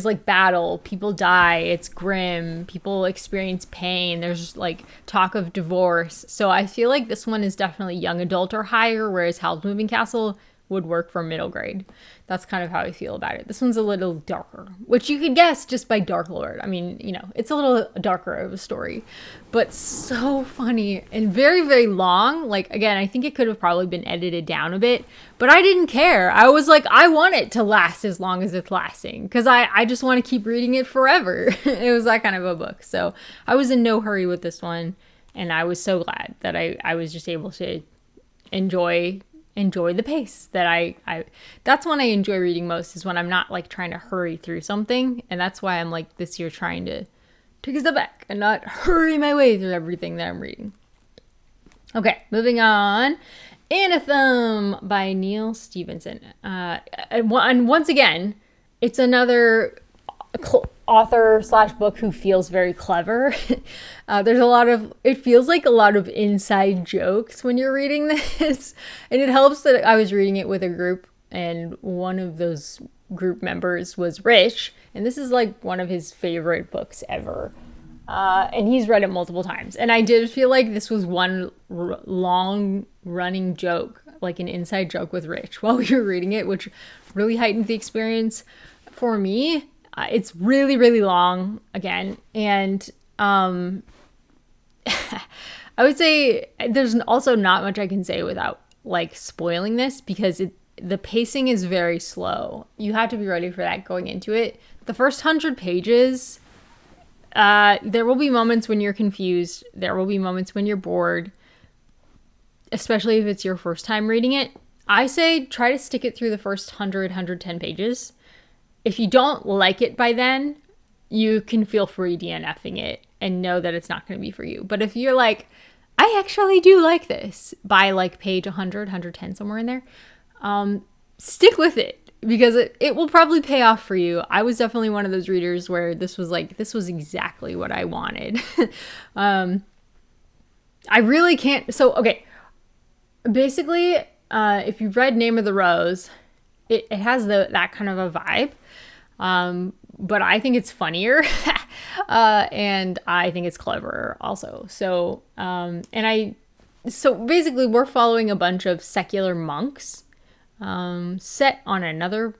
like battle, people die, it's grim, people experience pain, there's like talk of divorce. So I feel like this one is definitely young adult or higher, whereas Howl's Moving Castle would work for middle grade. That's kind of how I feel about it. This one's a little darker, which you could guess just by Dark Lord. I mean, you know, it's a little darker of a story, but so funny and very, very long. Like, again, I think it could have probably been edited down a bit, but I didn't care. I was like, I want it to last as long as it's lasting because I just want to keep reading it forever. It was that kind of a book. So I was in no hurry with this one, and I was so glad that I was just able to enjoy the pace that I that's when I enjoy reading most, is when I'm not like trying to hurry through something. And that's why I'm like this year trying to take a step back and not hurry my way through everything that I'm reading. Okay, moving on. Anathem by Neal Stephenson. And once again, it's another author / book who feels very clever. It feels like a lot of inside jokes when you're reading this. And it helps that I was reading it with a group, and one of those group members was Rich. And this is like one of his favorite books ever. And he's read it multiple times. And I did feel like this was one long running joke, like an inside joke with Rich while we were reading it, which really heightened the experience for me. It's really, really long again. And I would say there's also not much I can say without like spoiling this because the pacing is very slow. You have to be ready for that going into it. The first 100 pages, there will be moments when you're confused. There will be moments when you're bored, especially if it's your first time reading it. I say try to stick it through the first 100, 110 pages. If you don't like it by then, you can feel free DNFing it and know that it's not going to be for you. But if you're like, I actually do like this, by like page 100, 110, somewhere in there, stick with it because it will probably pay off for you. I was definitely one of those readers where this was exactly what I wanted. I really can't. So, okay. Basically, if you've read Name of the Rose, it has that kind of a vibe. But I think it's funnier. And I think it's cleverer also. So, so basically we're following a bunch of secular monks, set on another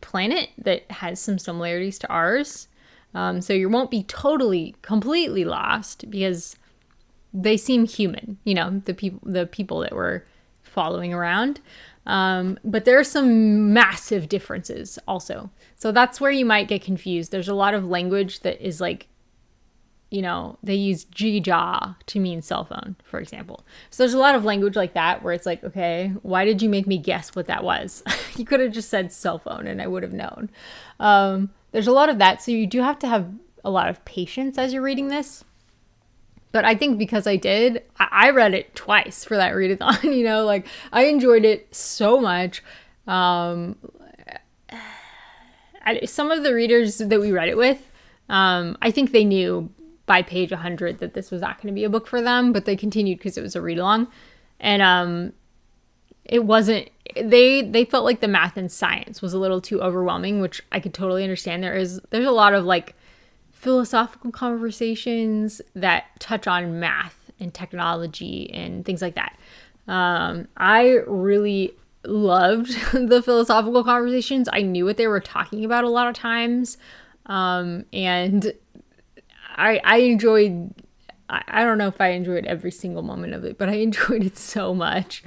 planet that has some similarities to ours. So you won't be completely lost because they seem human, the people that we're following around. But there are some massive differences also. So that's where you might get confused. There's a lot of language that is like, they use G-jaw to mean cell phone, for example. So there's a lot of language like that where it's like, okay, why did you make me guess what that was? You could have just said cell phone and I would have known. There's a lot of that. So you do have to have a lot of patience as you're reading this. But I think because I read it twice for that readathon, like I enjoyed it so much. Some of the readers that we read it with, I think they knew by page 100 that this was not going to be a book for them, but they continued because it was a read along. And it wasn't, they felt like the math and science was a little too overwhelming, which I could totally understand. There's a lot of like philosophical conversations that touch on math and technology and things like that. I really loved the philosophical conversations. I knew what they were talking about a lot of times. And I enjoyed, I don't know if I enjoyed every single moment of it, but I enjoyed it so much.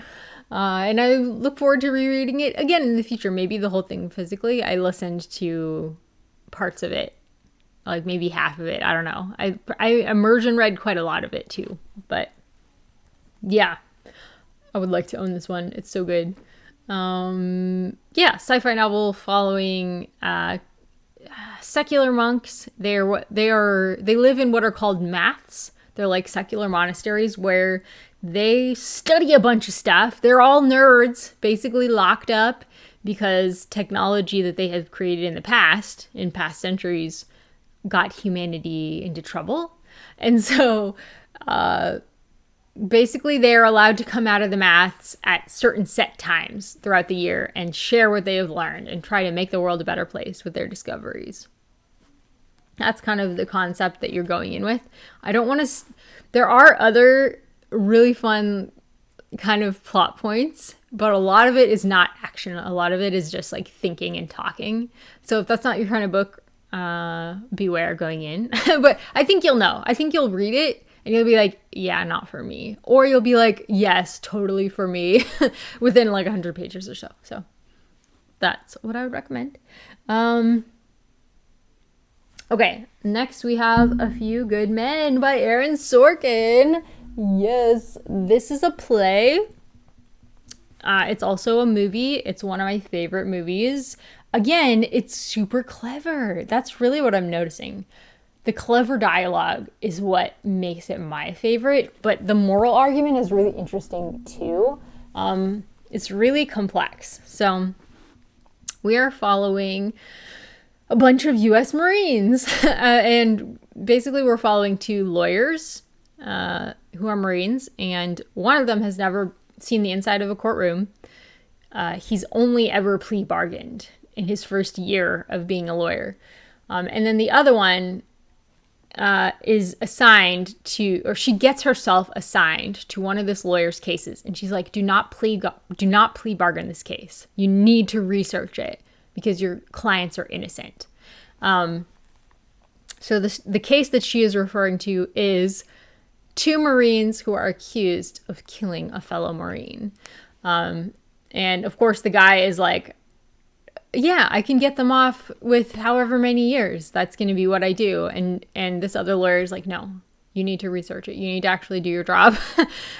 And I look forward to rereading it again in the future. Maybe the whole thing physically. I listened to parts of it, like maybe half of it. I don't know. I immersion read quite a lot of it too. But yeah, I would like to own this one. It's so good. Sci-fi novel following secular monks. They live in what are called maths. They're like secular monasteries where they study a bunch of stuff. They're all nerds, basically locked up because technology that they have created in past centuries, got humanity into trouble. And so basically they're allowed to come out of the maths at certain set times throughout the year and share what they have learned and try to make the world a better place with their discoveries. That's kind of the concept that you're going in with. I don't want to... There are other really fun kind of plot points, but a lot of it is not action. A lot of it is just like thinking and talking. So if that's not your kind of book, beware going in. But I think you'll know. I think you'll read it and you'll be like, yeah, not for me. Or you'll be like, yes, totally for me within like 100 pages or so. So that's what I would recommend. Okay, next we have A Few Good Men by Aaron Sorkin. Yes, this is a play. It's also a movie. It's one of my favorite movies. Again, it's super clever. That's really what I'm noticing. The clever dialogue is what makes it my favorite, but the moral argument is really interesting too. It's really complex. So we are following a bunch of U.S. Marines, and basically we're following two lawyers who are Marines, and one of them has never seen the inside of a courtroom. He's only ever plea bargained in his first year of being a lawyer. And then the other one is assigned to, or she gets herself assigned to one of this lawyer's cases. And she's like, do not plea bargain this case. You need to research it because your clients are innocent. So the case that she is referring to is two Marines who are accused of killing a fellow Marine. And of course the guy is like, yeah, I can get them off with however many years. That's going to be what I do. And this other lawyer is like, no, you need to research it. You need to actually do your job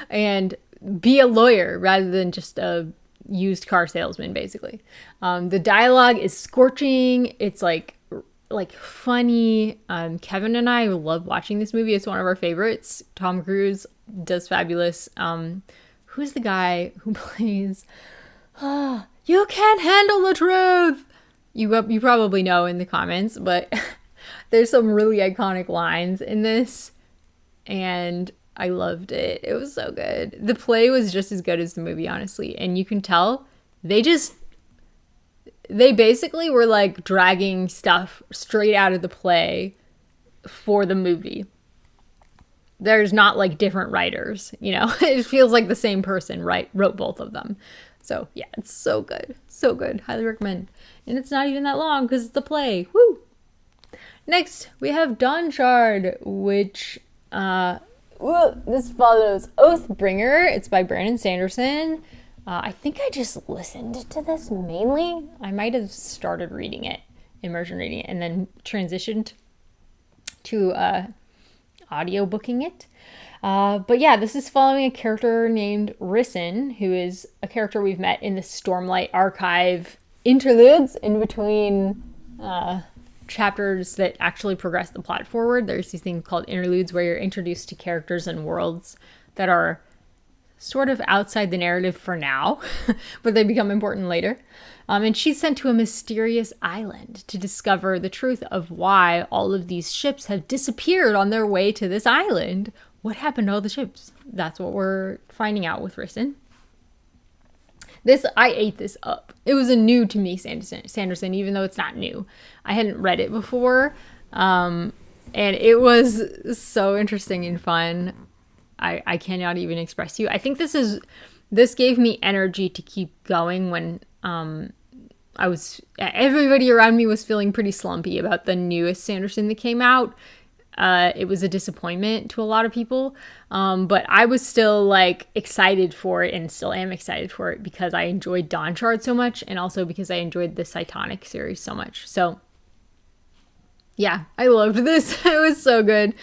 and be a lawyer rather than just a used car salesman, basically. The dialogue is scorching. It's like funny. Kevin and I love watching this movie. It's one of our favorites. Tom Cruise does fabulous. Who's the guy who plays... you can't handle the truth. You probably know in the comments, but there's some really iconic lines in this, and I loved it. It was so good. The play was just as good as the movie, honestly, and you can tell they basically were like dragging stuff straight out of the play for the movie. There's not like different writers, you know. It feels like the same person wrote both of them. So yeah, it's so good. So good. Highly recommend. And it's not even that long because it's the play. Woo! Next, we have Dawnshard, which this follows Oathbringer. It's by Brandon Sanderson. I think I just listened to this mainly. I might have started reading it, immersion reading it, and then transitioned to audiobooking it. But yeah, this is following a character named Gwisin, who is a character we've met in the Stormlight Archive interludes in between chapters that actually progress the plot forward. There's these things called interludes where you're introduced to characters and worlds that are sort of outside the narrative for now, but they become important later. And she's sent to a mysterious island to discover the truth of why all of these ships have disappeared on their way to this island. What happened to all the ships? That's what we're finding out with Gwisin. I ate this up. It was a new to me Sanderson, even though it's not new. I hadn't read it before. And it was so interesting and fun. I cannot even express to you. I think this gave me energy to keep going when everybody around me was feeling pretty slumpy about the newest Sanderson that came out. It was a disappointment to a lot of people, but I was still like excited for it and still am excited for it because I enjoyed Dawnshard so much and also because I enjoyed the Cytonic series so much. So yeah, I loved this. It was so good.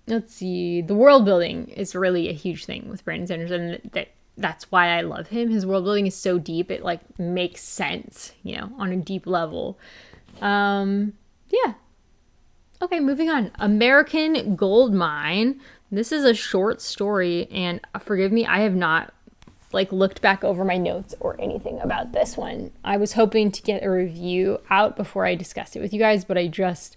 Let's see. The world building is really a huge thing with Brandon Sanderson. That's why I love him. His world building is so deep. It like makes sense, you know, on a deep level. Yeah. Okay, moving on. American Gold Mine. This is a short story, and forgive me, I have not like looked back over my notes or anything about this one. I was hoping to get a review out before I discussed it with you guys, but I just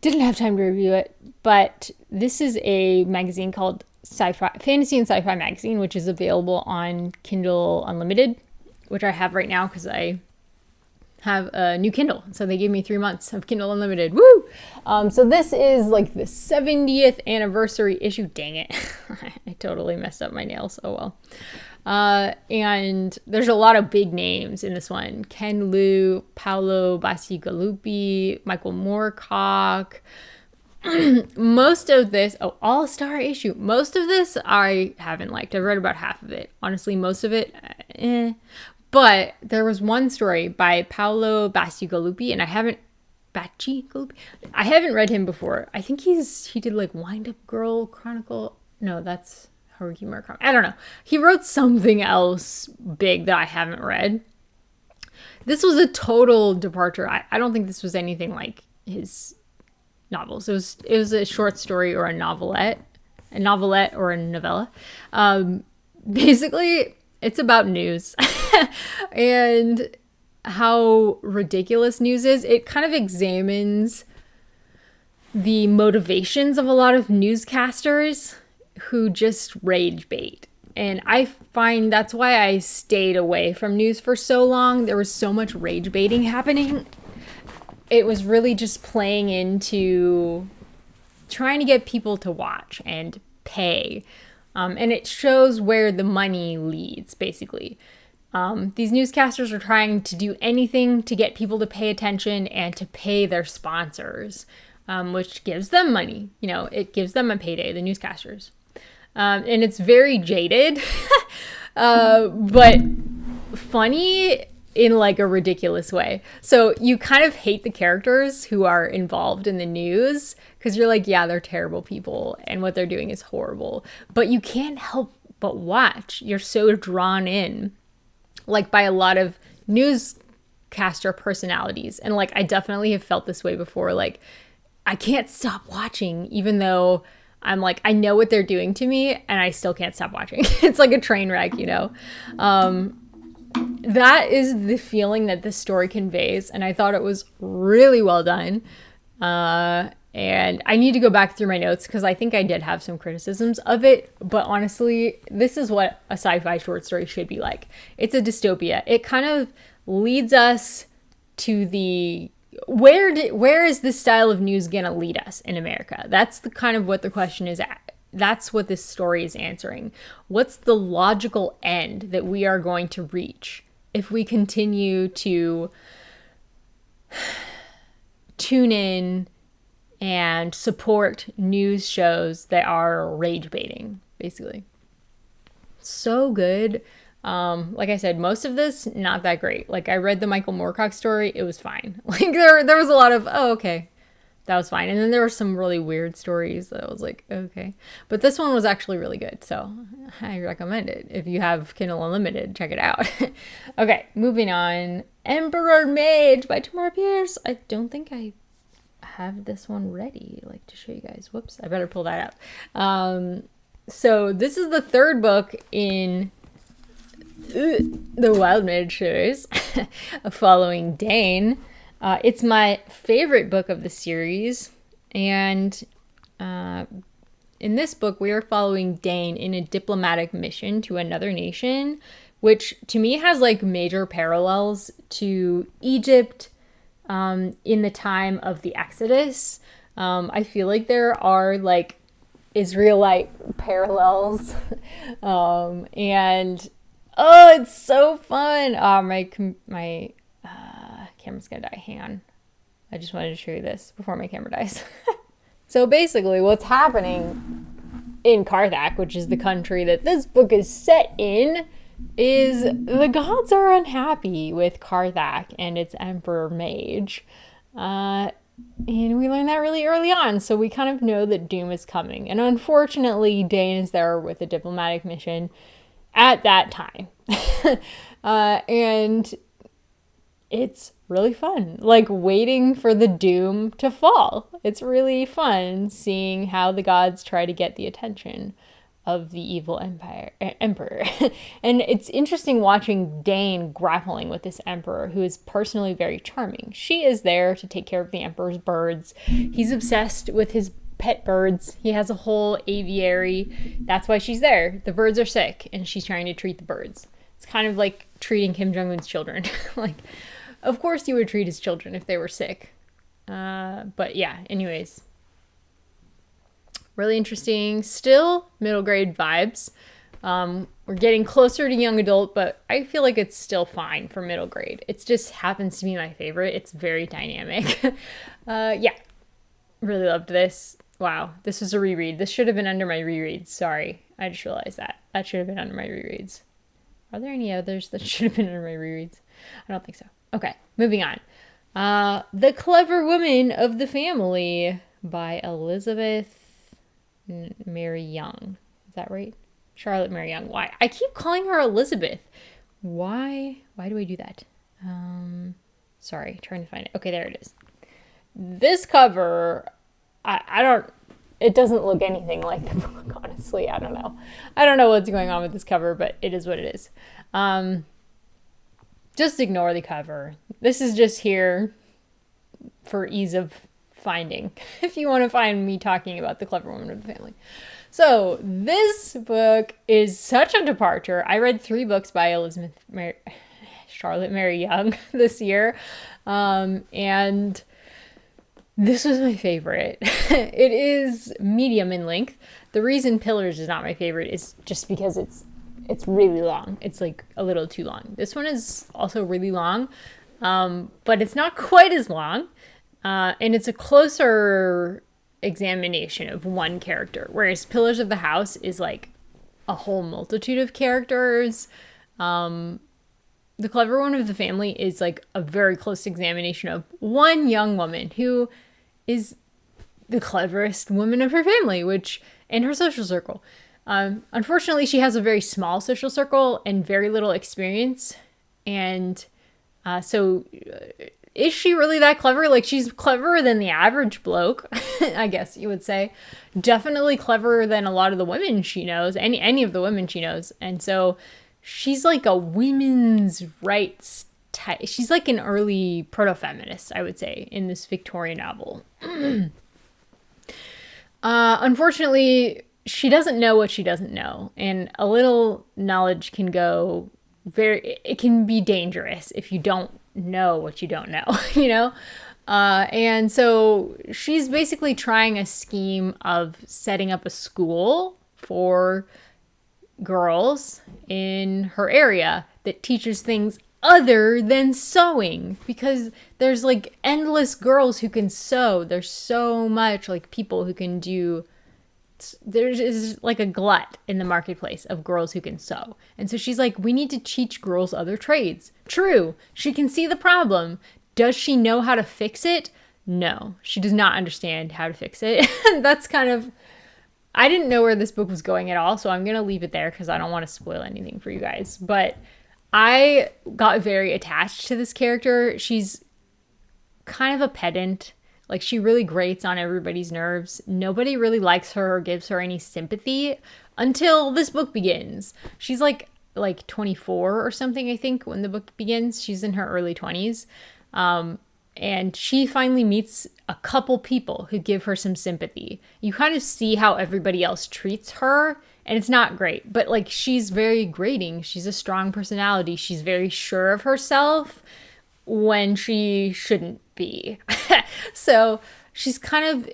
didn't have time to review it. But this is a magazine called Fantasy and Sci-Fi Magazine, which is available on Kindle Unlimited, which I have right now because I have a new Kindle. So they gave me 3 months of Kindle Unlimited. Woo! So this is like the 70th anniversary issue. Dang it. I totally messed up my nails. Oh well. And there's a lot of big names in this one. Ken Liu, Paolo Bacigalupi, Michael Moorcock. Most of this, all-star issue. Most of this I haven't liked. I've read about half of it. Honestly, most of it, But there was one story by Paolo Bacigalupi, and I haven't read him before. I think he did like Wind Up Girl Chronicle. No, that's Haruki Murakami. I don't know. He wrote something else big that I haven't read. This was a total departure. I don't think this was anything like his novels. It was a short story or a novelette or a novella. Basically, it's about news and how ridiculous news is. It kind of examines the motivations of a lot of newscasters who just rage bait. And I find that's why I stayed away from news for so long. There was so much rage baiting happening. It was really just playing into trying to get people to watch and pay. And it shows where the money leads, basically. These newscasters are trying to do anything to get people to pay attention and to pay their sponsors, which gives them money. You know, it gives them a payday, the newscasters. And it's very jaded, but funny in like a ridiculous way. So you kind of hate the characters who are involved in the news because you're like, yeah, they're terrible people and what they're doing is horrible. But you can't help but watch. You're so drawn in, like, by a lot of newscaster personalities. And like, I definitely have felt this way before. Like, I can't stop watching, even though I'm like, I know what they're doing to me and I still can't stop watching. It's like a train wreck, you know? That is the feeling that this story conveys. And I thought it was really well done. And I need to go back through my notes because I think I did have some criticisms of it. But honestly, this is what a sci-fi short story should be like. It's a dystopia. It kind of leads us to the... Where is this style of news gonna lead us in America? That's the kind of what the question is at. That's what this story is answering. What's the logical end that we are going to reach if we continue to tune in and support news shows that are rage baiting, basically? So good. Like I said, most of this, not that great. Like, I read the Michael Moorcock story, it was fine. Like, there was a lot of, oh, okay, that was fine. And then there were some really weird stories that I was like, okay. But this one was actually really good, so I recommend it. If you have Kindle Unlimited, check it out. Okay, moving on. Emperor Mage by Tamora Pierce. I don't think I have this one ready, like, to show you guys. Whoops, I better pull that up. So this is the third book in the Wild Mage series, following Dane. It's my favorite book of the series, and in this book we are following Dane in a diplomatic mission to another nation, which to me has like major parallels to Egypt in the time of the Exodus. I feel like there are like Israelite parallels, and oh, it's so fun. My camera's gonna die. Hang on. I just wanted to show you this before my camera dies. So basically what's happening in Karthak, which is the country that this book is set in, is the gods are unhappy with Karthak and its Emperor Mage. And we learn that really early on, so we kind of know that doom is coming. And unfortunately, Dane is there with a diplomatic mission at that time. And it's really fun, like waiting for the doom to fall. It's really fun seeing how the gods try to get the attention of the evil emperor. And it's interesting watching Dane grappling with this emperor, who is personally very charming. She is there to take care of the emperor's birds. He's obsessed with his pet birds. He has a whole aviary. That's why she's there. The birds are sick and she's trying to treat the birds. It's kind of like treating Kim Jong-un's children. Like, of course you would treat his children if they were sick. But yeah, anyways. Really interesting. Still middle grade vibes. We're getting closer to young adult, but I feel like it's still fine for middle grade. It just happens to be my favorite. It's very dynamic. Yeah, really loved this. Wow, this was a reread. This should have been under my rereads. Sorry, I just realized that. That should have been under my rereads. Are there any others that should have been under my rereads? I don't think so. Okay, moving on. The Clever Woman of the Family by Elizabeth Mary Young. Is that right? Charlotte Mary Young. Why? I keep calling her Elizabeth. Why do I do that? Sorry, trying to find it. Okay, there it is. This cover, it doesn't look anything like the book, honestly. I don't know. I don't know what's going on with this cover, but it is what it is. Just ignore the cover. This is just here for ease of finding, if you want to find me talking about the Clever Woman of the Family. So this book is such a departure. I read 3 books by Charlotte Mary Young this year, and this was my favorite. It is medium in length. The reason Pillars is not my favorite is just because it's really long. It's like a little too long. This one is also really long, but it's not quite as long. And it's a closer examination of one character, whereas Pillars of the House is like a whole multitude of characters. The Clever One of the Family is like a very close examination of one young woman who is the cleverest woman of her family, which in her social circle. Unfortunately, she has a very small social circle and very little experience. And so is she really that clever? Like, she's cleverer than the average bloke, I guess you would say. Definitely cleverer than a lot of the women she knows, any of the women she knows. And so she's like a women's rights type. She's like an early proto-feminist, I would say, in this Victorian novel. Unfortunately, she doesn't know what she doesn't know. And a little knowledge can go it can be dangerous if you don't know what you don't know, you know? And so she's basically trying a scheme of setting up a school for girls in her area that teaches things other than sewing, because there's like endless girls who can sew. There's so much like people who can do. There's like a glut in the marketplace of girls who can sew. And so she's like, we need to teach girls other trades. True. She can see the problem. Does she know how to fix it? No, she does not understand how to fix it. That's kind of, I didn't know where this book was going at all. So I'm going to leave it there because I don't want to spoil anything for you guys. But I got very attached to this character. She's kind of a pedant. Like, she really grates on everybody's nerves. Nobody really likes her or gives her any sympathy until this book begins. She's like 24 or something, I think, when the book begins. She's in her early 20s. And she finally meets a couple people who give her some sympathy. You kind of see how everybody else treats her, and it's not great. But, like, she's very grating. She's a strong personality. She's very sure of herself when she shouldn't be. So she's kind of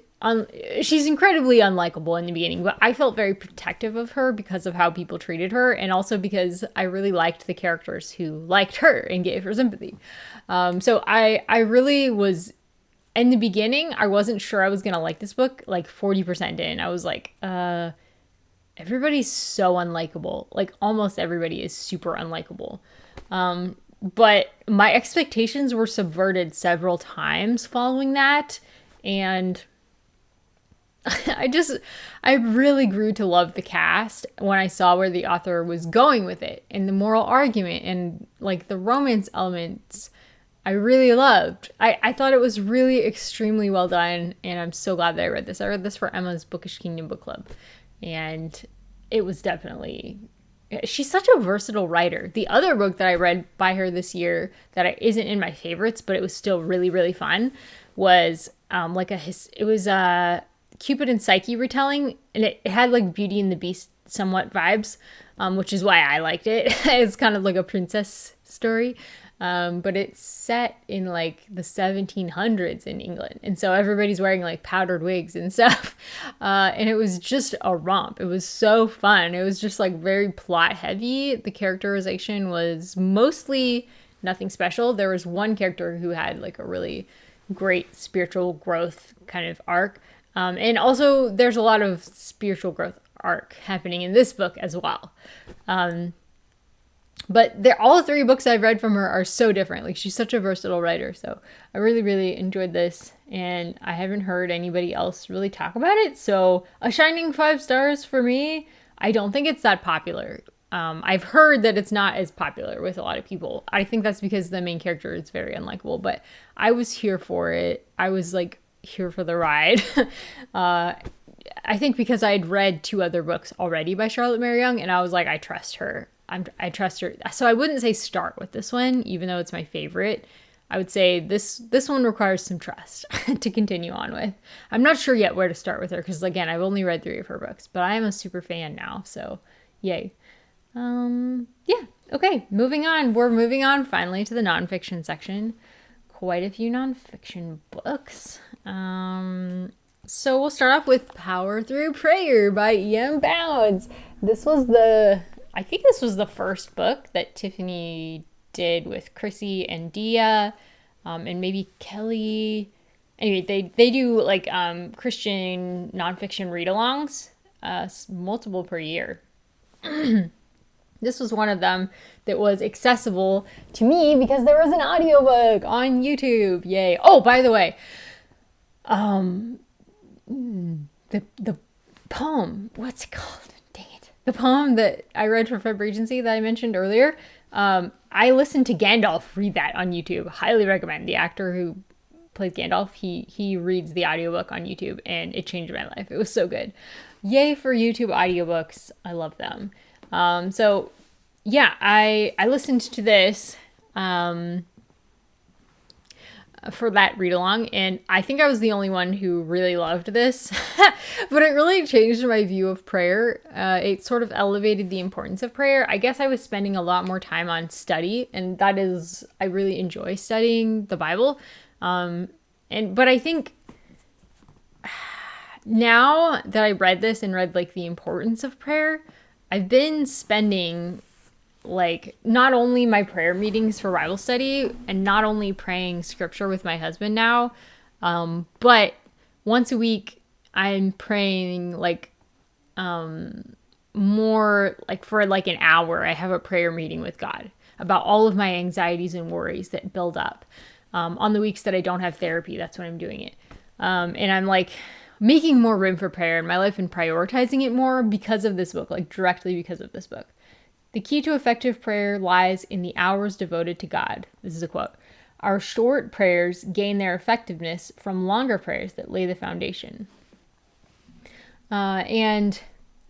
she's incredibly unlikable in the beginning, but I felt very protective of her because of how people treated her, and also because I really liked the characters who liked her and gave her sympathy. So I really was, in the beginning, I wasn't sure I was gonna like this book. Like 40% in, I was like, everybody's so unlikable. Like, almost everybody is super unlikable. But my expectations were subverted several times following that. And I really grew to love the cast when I saw where the author was going with it, and the moral argument and like the romance elements I really loved. I thought it was really extremely well done, and I'm so glad that I read this. I read this for Emma's Bookish Kingdom book club, and it was definitely... She's such a versatile writer. The other book that I read by her this year that isn't in my favorites, but it was still really, really fun, was it was a Cupid and Psyche retelling, and it had like Beauty and the Beast somewhat vibes, which is why I liked it. It's kind of like a princess story. But it's set in like the 1700s in England. And so everybody's wearing like powdered wigs and stuff. And it was just a romp. It was so fun. It was just like very plot heavy. The characterization was mostly nothing special. There was one character who had like a really great spiritual growth kind of arc. And also there's a lot of spiritual growth arc happening in this book as well. But all three books I've read from her are so different. Like, she's such a versatile writer. So I really, really enjoyed this. And I haven't heard anybody else really talk about it. So a shining 5 stars for me. I don't think it's that popular. I've heard that it's not as popular with a lot of people. I think that's because the main character is very unlikable. But I was here for it. I was like here for the ride. I think because I had read 2 other books already by Charlotte Mary Yonge. And I was like, I trust her. I trust her. So I wouldn't say start with this one, even though it's my favorite. I would say this one requires some trust to continue on with. I'm not sure yet where to start with her because, again, I've only read 3 of her books, but I am a super fan now, so yay. Yeah, okay, moving on. We're moving on finally to the nonfiction section. Quite a few nonfiction books. So we'll start off with Power Through Prayer by E.M. Bounds. I think this was the first book that Tiffany did with Chrissy and Dia, and maybe Kelly anyway, they do like Christian nonfiction read-alongs, multiple per year. This was one of them that was accessible to me because there was an audiobook on YouTube. Yay. Oh, by the way, the poem, what's it called? Dang it. The poem that I read for Feb Regency that I mentioned earlier, I listened to Gandalf read that on YouTube. Highly recommend. The actor who plays Gandalf, he reads the audiobook on YouTube, and it changed my life. It was so good. Yay for YouTube audiobooks. I love them. So yeah, I listened to this for that read along, and I think I was the only one who really loved this. But it really changed my view of prayer. It sort of elevated the importance of prayer. I guess I was spending a lot more time on study, and that is, I really enjoy studying the Bible. But I think now that I read this and read like the importance of prayer, I've been spending like not only my prayer meetings for Bible study and not only praying scripture with my husband now, but once a week I'm praying like more like for like an hour. I have a prayer meeting with God about all of my anxieties and worries that build up. On the weeks that I don't have therapy, that's when I'm doing it. And I'm like making more room for prayer in my life and prioritizing it more because of this book, like directly because of this book. The key to effective prayer lies in the hours devoted to God. This is a quote. Our short prayers gain their effectiveness from longer prayers that lay the foundation. And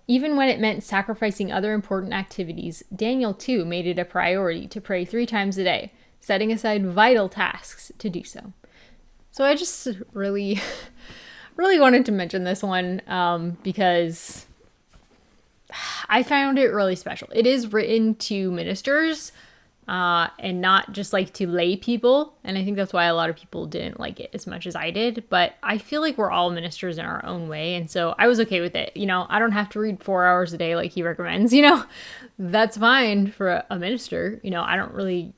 even when it meant sacrificing other important activities, Daniel too made it a priority to pray 3 times a day, setting aside vital tasks to do so. So I just really wanted to mention this one because I found it really special. It is written to ministers and not just like to lay people. And I think that's why a lot of people didn't like it as much as I did. But I feel like we're all ministers in our own way. And so I was okay with it. You know, I don't have to read 4 hours a day like he recommends. You know, that's fine for a minister. You know, I don't really...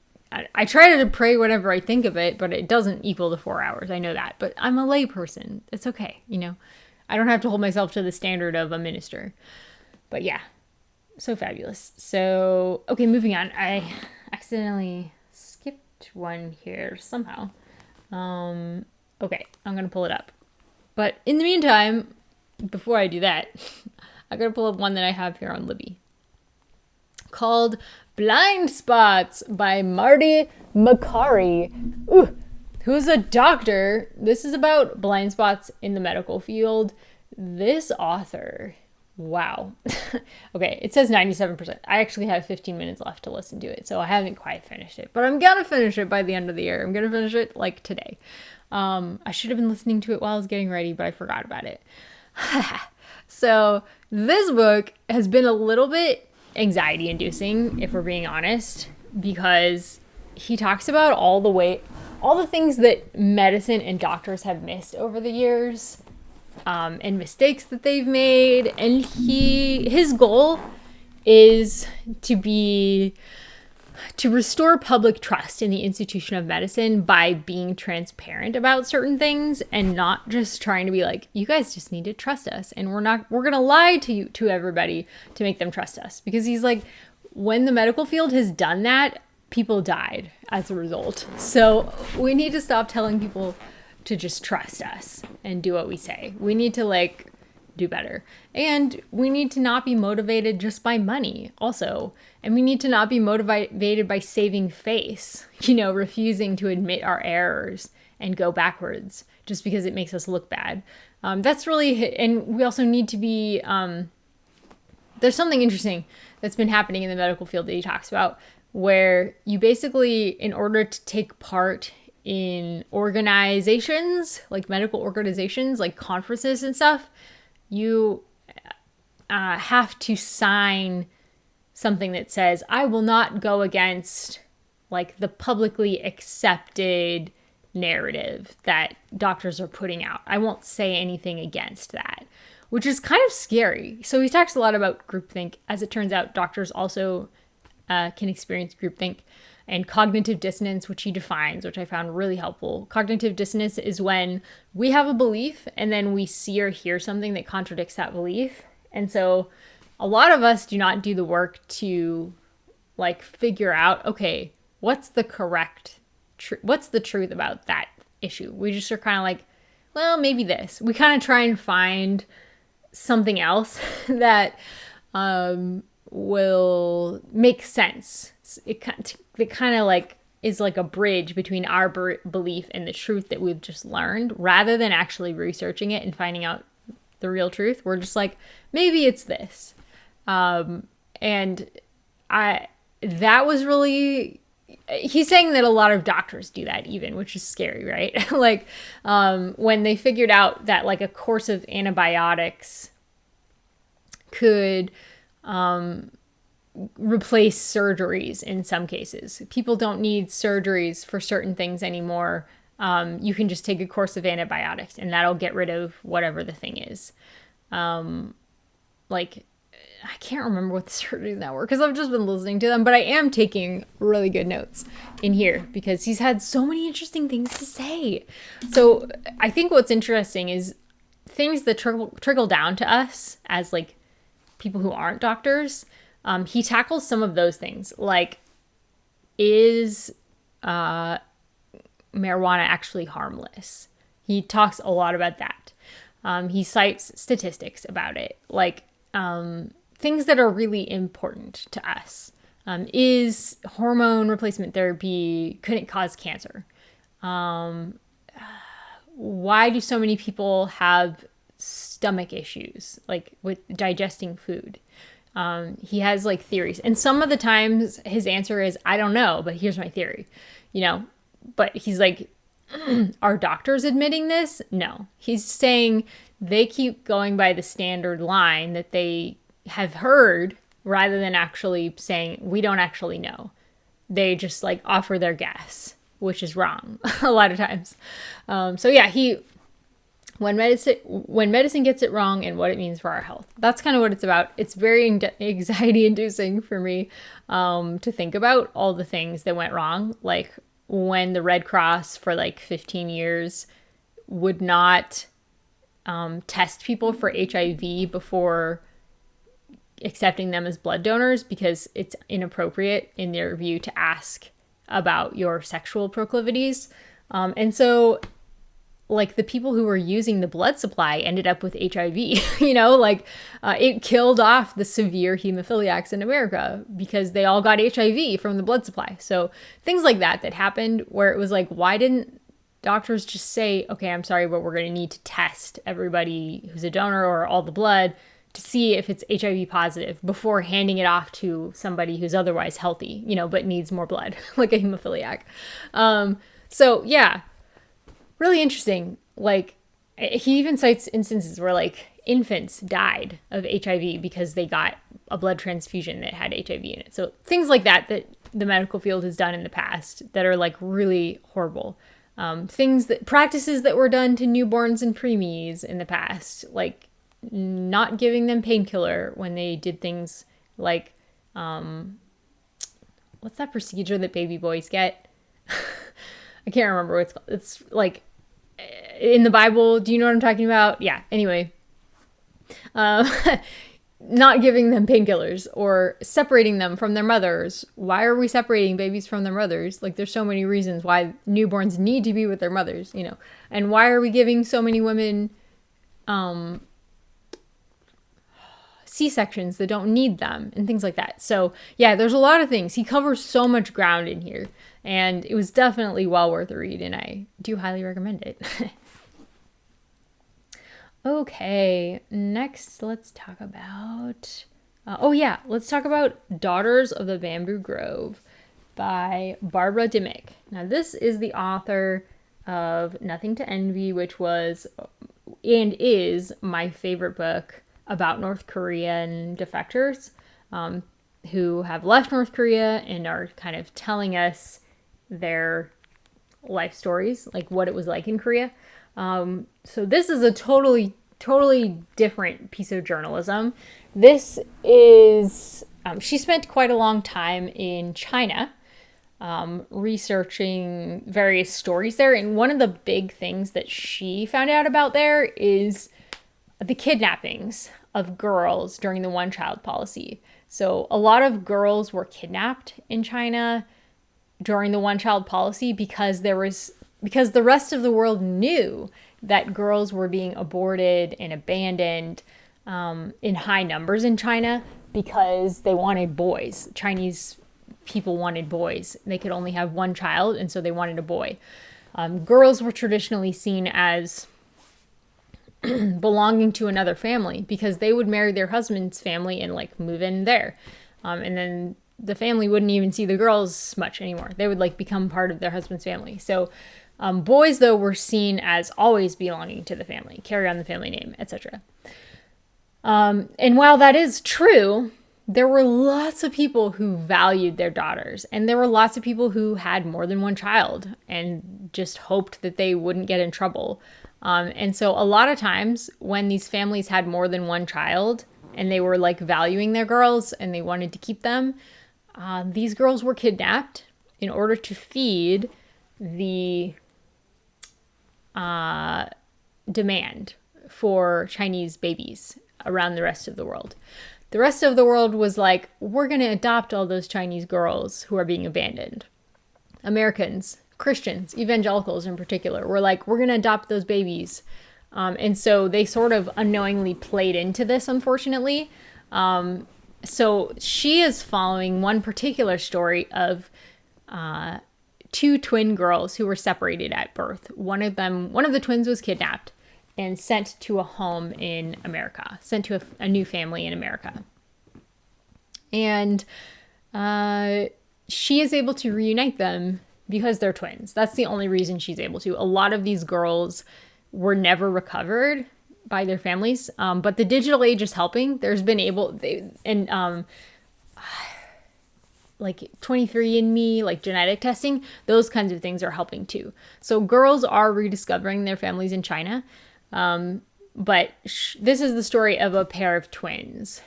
I try to pray whenever I think of it, but it doesn't equal the 4 hours. I know that. But I'm a lay person. It's okay. You know, I don't have to hold myself to the standard of a minister. But yeah, so fabulous. So, okay, moving on. I accidentally skipped one here somehow. Okay, I'm going to pull it up. But in the meantime, before I do that, I'm going to pull up one that I have here on Libby called Blind Spots by Marty Makari. Ooh, who's a doctor. This is about blind spots in the medical field. This author, wow. Okay, it says 97%. I actually have 15 minutes left to listen to it, so I haven't quite finished it. But I'm gonna finish it by the end of the year. I'm gonna finish it like today. I should have been listening to it while I was getting ready, but I forgot about it. So this book has been a little bit anxiety inducing, if we're being honest, because he talks about all the things that medicine and doctors have missed over the years, and mistakes that they've made. And his goal is to restore public trust in the institution of medicine by being transparent about certain things and not just trying to be like, you guys just need to trust us, and we're going to lie to everybody to make them trust us. Because he's like, when the medical field has done that, people died as a result. So we need to stop telling people to just trust us and do what we say. We need to like do better. And we need to not be motivated just by money also. And we need to not be motivated by saving face, you know, refusing to admit our errors and go backwards just because it makes us look bad. That's really, and we also need to be, there's something interesting that's been happening in the medical field that he talks about, where you basically, in order to take part in organizations, like medical organizations, like conferences and stuff, you have to sign something that says, I will not go against like the publicly accepted narrative that doctors are putting out. I won't say anything against that, which is kind of scary. So he talks a lot about groupthink. As it turns out, doctors also can experience groupthink. and cognitive dissonance, which he defines, which I found really helpful. Cognitive dissonance is when we have a belief and then we see or hear something that contradicts that belief. And so a lot of us do not do the work to like figure out, okay, what's the truth about that issue? We just are kind of like, well, maybe this. We kind of try and find something else that will make sense. It kind of like is like a bridge between our belief and the truth that we've just learned, rather than actually researching it and finding out the real truth. We're just like, maybe it's this. And that was really, he's saying that a lot of doctors do that even, which is scary, right? Like, when they figured out that like a course of antibiotics could, replace surgeries in some cases. People don't need surgeries for certain things anymore. You can just take a course of antibiotics and that'll get rid of whatever the thing is. Like, I can't remember what the surgeries now were because I've just been listening to them, but I am taking really good notes in here because he's had so many interesting things to say. So I think what's interesting is things that trickle down to us as like people who aren't doctors. He tackles some of those things, like, is marijuana actually harmless? He talks a lot about that. He cites statistics about it, like things that are really important to us. Is hormone replacement therapy, could it cause cancer? Why do so many people have stomach issues, like with digesting food? He has like theories, and some of the times his answer is, I don't know, but here's my theory, but he's like, are doctors admitting this? No, he's saying they keep going by the standard line that they have heard rather than actually saying, we don't actually know. They just like offer their guess, which is wrong a lot of times. So yeah, when medicine gets it wrong and what it means for our health. That's kind of what it's about. It's very anxiety inducing for me to think about all the things that went wrong. Like when the Red Cross for like 15 years would not test people for HIV before accepting them as blood donors because it's inappropriate in their view to ask about your sexual proclivities. And so like the people who were using the blood supply ended up with HIV, it killed off the severe hemophiliacs in America because they all got HIV from the blood supply. So things like that happened where it was like, why didn't doctors just say, okay, I'm sorry, but we're going to need to test everybody who's a donor or all the blood to see if it's HIV positive before handing it off to somebody who's otherwise healthy, but needs more blood, like a hemophiliac. So yeah. Really interesting. Like, he even cites instances where like infants died of HIV because they got a blood transfusion that had HIV in it. So things like that the medical field has done in the past that are like really horrible. Practices that were done to newborns and preemies in the past, like not giving them painkiller when they did things like, what's that procedure that baby boys get? I can't remember what it's called. It's like in the Bible. Do you know what I'm talking about? Yeah. Anyway, not giving them painkillers or separating them from their mothers. Why are we separating babies from their mothers? Like there's so many reasons why newborns need to be with their mothers, and why are we giving so many women, C-sections that don't need them and things like that. So yeah, there's a lot of things. He covers so much ground in here and it was definitely well worth a read and I do highly recommend it. Okay, next let's talk about, let's talk about Daughters of the Bamboo Grove by Barbara Dimick. Now this is the author of Nothing to Envy, which was and is my favorite book about North Korean defectors who have left North Korea and are kind of telling us their life stories, like what it was like in Korea. So this is a totally different piece of journalism. This is, she spent quite a long time in China researching various stories there. And one of the big things that she found out about there is the kidnappings of girls during the one-child policy. So a lot of girls were kidnapped in China during the one-child policy because the rest of the world knew that girls were being aborted and abandoned in high numbers in China because they wanted boys. Chinese people wanted boys. They could only have one child, and so they wanted a boy. Girls were traditionally seen as belonging to another family because they would marry their husband's family and like move in there. And then the family wouldn't even see the girls much anymore. They would like become part of their husband's family. So boys, though, were seen as always belonging to the family, carry on the family name, etc. And while that is true, there were lots of people who valued their daughters, and there were lots of people who had more than one child and just hoped that they wouldn't get in trouble. And so a lot of times when these families had more than one child and they were like valuing their girls and they wanted to keep them, these girls were kidnapped in order to feed the demand for Chinese babies around the rest of the world. The rest of the world was like, we're going to adopt all those Chinese girls who are being abandoned. Americans, Christians, evangelicals in particular, were like, we're going to adopt those babies. And so they sort of unknowingly played into this, unfortunately. So she is following one particular story of two twin girls who were separated at birth. One of the twins was kidnapped and sent to a home in America, sent to a new family in America. And she is able to reunite them because they're twins. That's the only reason she's able to. A lot of these girls were never recovered by their families, but the digital age is helping. There's been like 23andMe, like genetic testing, those kinds of things are helping too. So girls are rediscovering their families in China. But this is the story of a pair of twins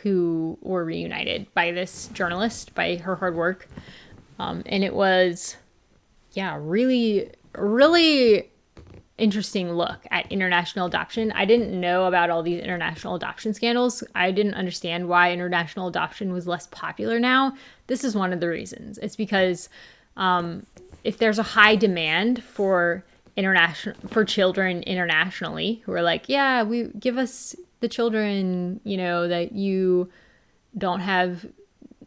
who were reunited by this journalist, by her hard work. And it was, really, really interesting look at international adoption. I didn't know about all these international adoption scandals. I didn't understand why international adoption was less popular now. This is one of the reasons. It's because if there's a high demand for children internationally who are like, we give us the children, that you don't have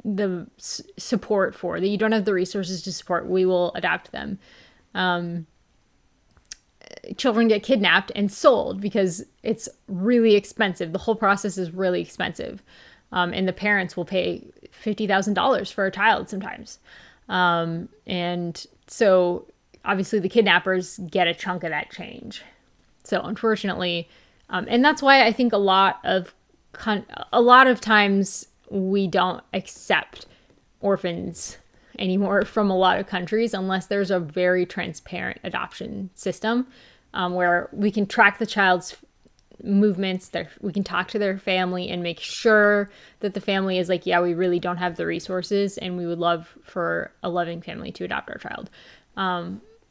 the support for, that you don't have the resources to support, we will adopt them. Children get kidnapped and sold because it's really expensive. The whole process is really expensive. And the parents will pay $50,000 for a child sometimes. And so obviously the kidnappers get a chunk of that change. So unfortunately, and that's why I think a lot of times we don't accept orphans anymore from a lot of countries unless there's a very transparent adoption system where we can track the child's movements, we can talk to their family and make sure that the family is like, we really don't have the resources and we would love for a loving family to adopt our child.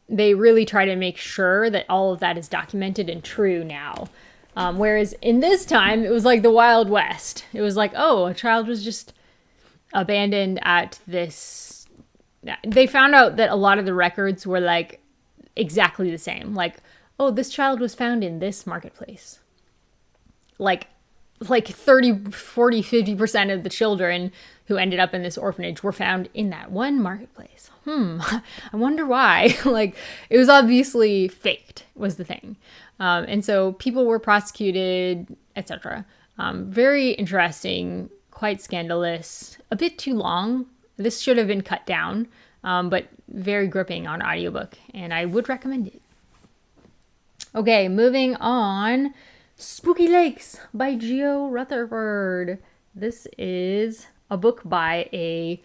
They really try to make sure that all of that is documented and true now. Whereas in this time, it was like the Wild West. It was like, a child was just abandoned at this. They found out that a lot of the records were like exactly the same. Like, this child was found in this marketplace. Like 30, 40, 50% of the children who ended up in this orphanage were found in that one marketplace. I wonder why. Like, it was obviously faked, was the thing. And so people were prosecuted, etc. Very interesting, quite scandalous, a bit too long. This should have been cut down, but very gripping on audiobook, and I would recommend it. Okay, moving on. Spooky Lakes by Geo Rutherford. This is a book by a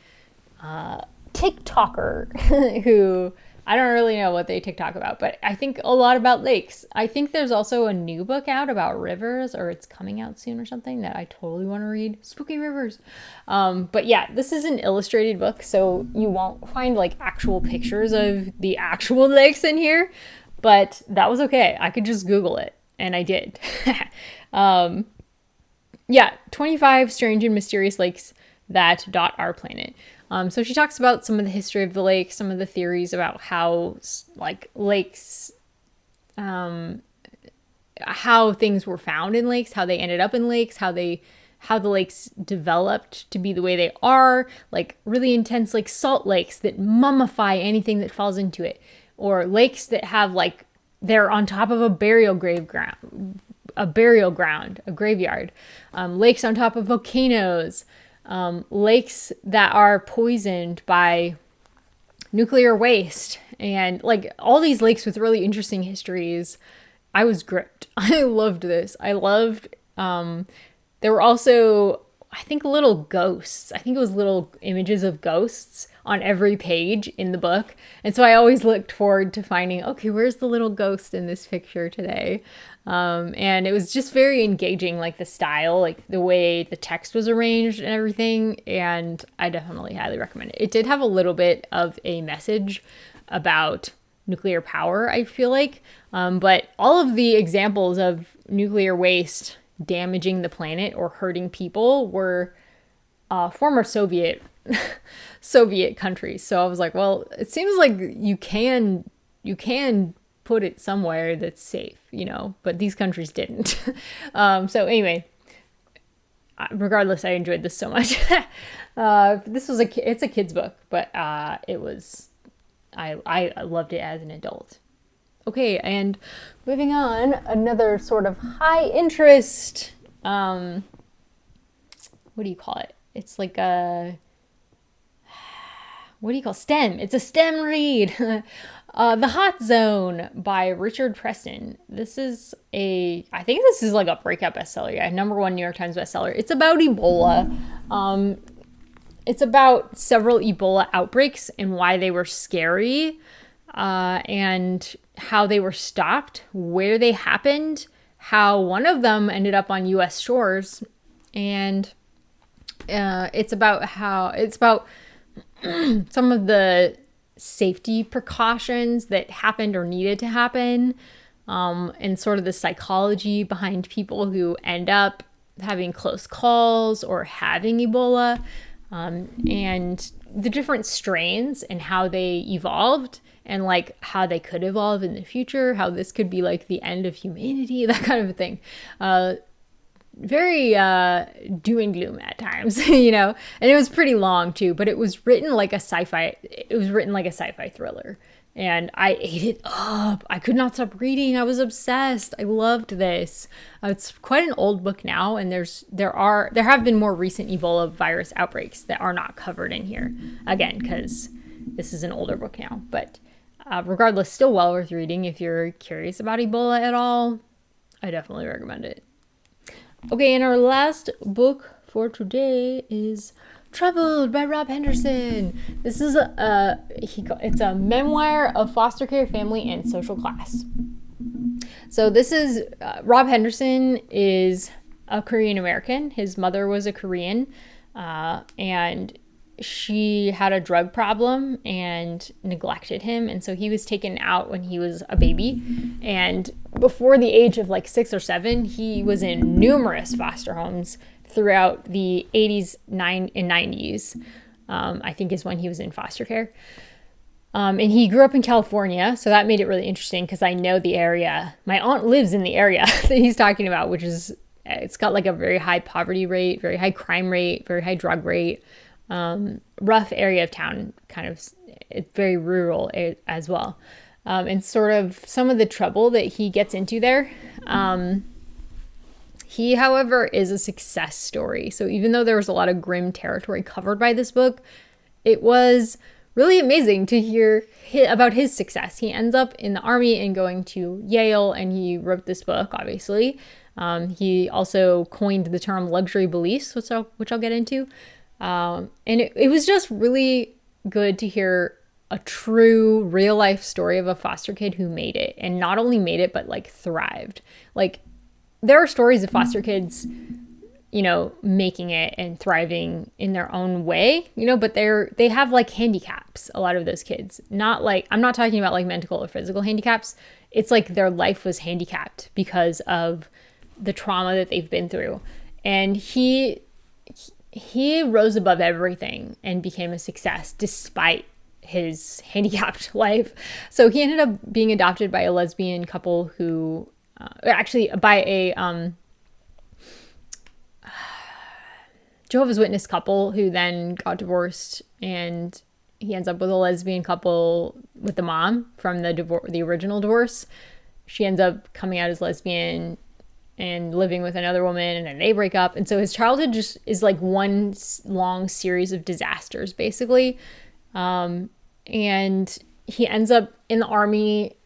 TikToker who I don't really know what they TikTok about, but I think a lot about lakes. I think there's also a new book out about rivers, or it's coming out soon or something, that I totally want to read. Spooky Rivers. But yeah, this is an illustrated book, so you won't find like actual pictures of the actual lakes in here, but that was okay. I could just Google it, and I did. Yeah, 25 strange and mysterious lakes that dot our planet. So she talks about some of the history of the lake, some of the theories about how like lakes, how things were found in lakes, how they ended up in lakes, how the lakes developed to be the way they are, like really intense like salt lakes that mummify anything that falls into it, or lakes that have like they're on top of a graveyard, lakes on top of volcanoes, lakes that are poisoned by nuclear waste, and like all these lakes with really interesting histories. I was gripped. I loved this. I loved, there were also, I think, little ghosts. I think it was little images of ghosts on every page in the book. And so I always looked forward to finding, okay, where's the little ghost in this picture today? And it was just very engaging, like the style, like the way the text was arranged and everything. And I definitely highly recommend it. It did have a little bit of a message about nuclear power, I feel like. But all of the examples of nuclear waste damaging the planet or hurting people were former Soviet countries. So I was like, well, it seems like you can put it somewhere that's safe, but these countries didn't. So anyway, regardless, I enjoyed this so much. This was it's a kid's book, but it was, I loved it as an adult. Okay, and moving on, another sort of high interest, what do you call it? It's like STEM? It's a STEM read. The Hot Zone by Richard Preston. I think this is like a breakout bestseller. Yeah, #1 New York Times bestseller. It's about Ebola. It's about several Ebola outbreaks and why they were scary, and how they were stopped, where they happened, how one of them ended up on U.S. shores, and it's about some of the safety precautions that happened or needed to happen, and sort of the psychology behind people who end up having close calls or having Ebola, and the different strains and how they evolved, and like how they could evolve in the future, how this could be like the end of humanity, that kind of a thing. Very doom and gloom at times, and it was pretty long too, but it was written like a sci-fi thriller, and I ate it up. I could not stop reading. I was obsessed. I loved this. It's quite an old book now, and there have been more recent Ebola virus outbreaks that are not covered in here, again, because this is an older book now, but regardless, still well worth reading if you're curious about Ebola at all. I definitely recommend it. Okay, and our last book for today is Troubled by Rob Henderson. This is it's a memoir of foster care, family, and social class. So this is, Rob Henderson is a Korean American. His mother was a Korean, and she had a drug problem and neglected him. And so he was taken out when he was a baby. And before the age of like 6 or 7, he was in numerous foster homes throughout the 80s, and 90s, I think is when he was in foster care. And he grew up in California. So that made it really interesting because I know the area. My aunt lives in the area that he's talking about, which is, it's got like a very high poverty rate, very high crime rate, very high drug rate. Rough area of town, kind of, it's very rural as well. And sort of some of the trouble that he gets into there. He, however, is a success story. So even though there was a lot of grim territory covered by this book, it was really amazing to hear about his success. He ends up in the army and going to Yale, and he wrote this book, obviously. He also coined the term luxury beliefs, which I'll get into. And it was just really good to hear a true real life story of a foster kid who made it, and not only made it, but like thrived. Like, there are stories of foster kids, you know, making it and thriving in their own way, you know, but they have like handicaps, a lot of those kids. Not like, I'm not talking about like mental or physical handicaps. It's like their life was handicapped because of the trauma that they've been through. And he rose above everything and became a success despite his handicapped life. So he ended up being adopted by a lesbian couple who, actually by a Jehovah's Witness couple who then got divorced, and he ends up with a lesbian couple with the mom from the original divorce. She ends up coming out as lesbian and living with another woman, and then they break up. And so his childhood just is like one long series of disasters, basically. And he ends up in the army,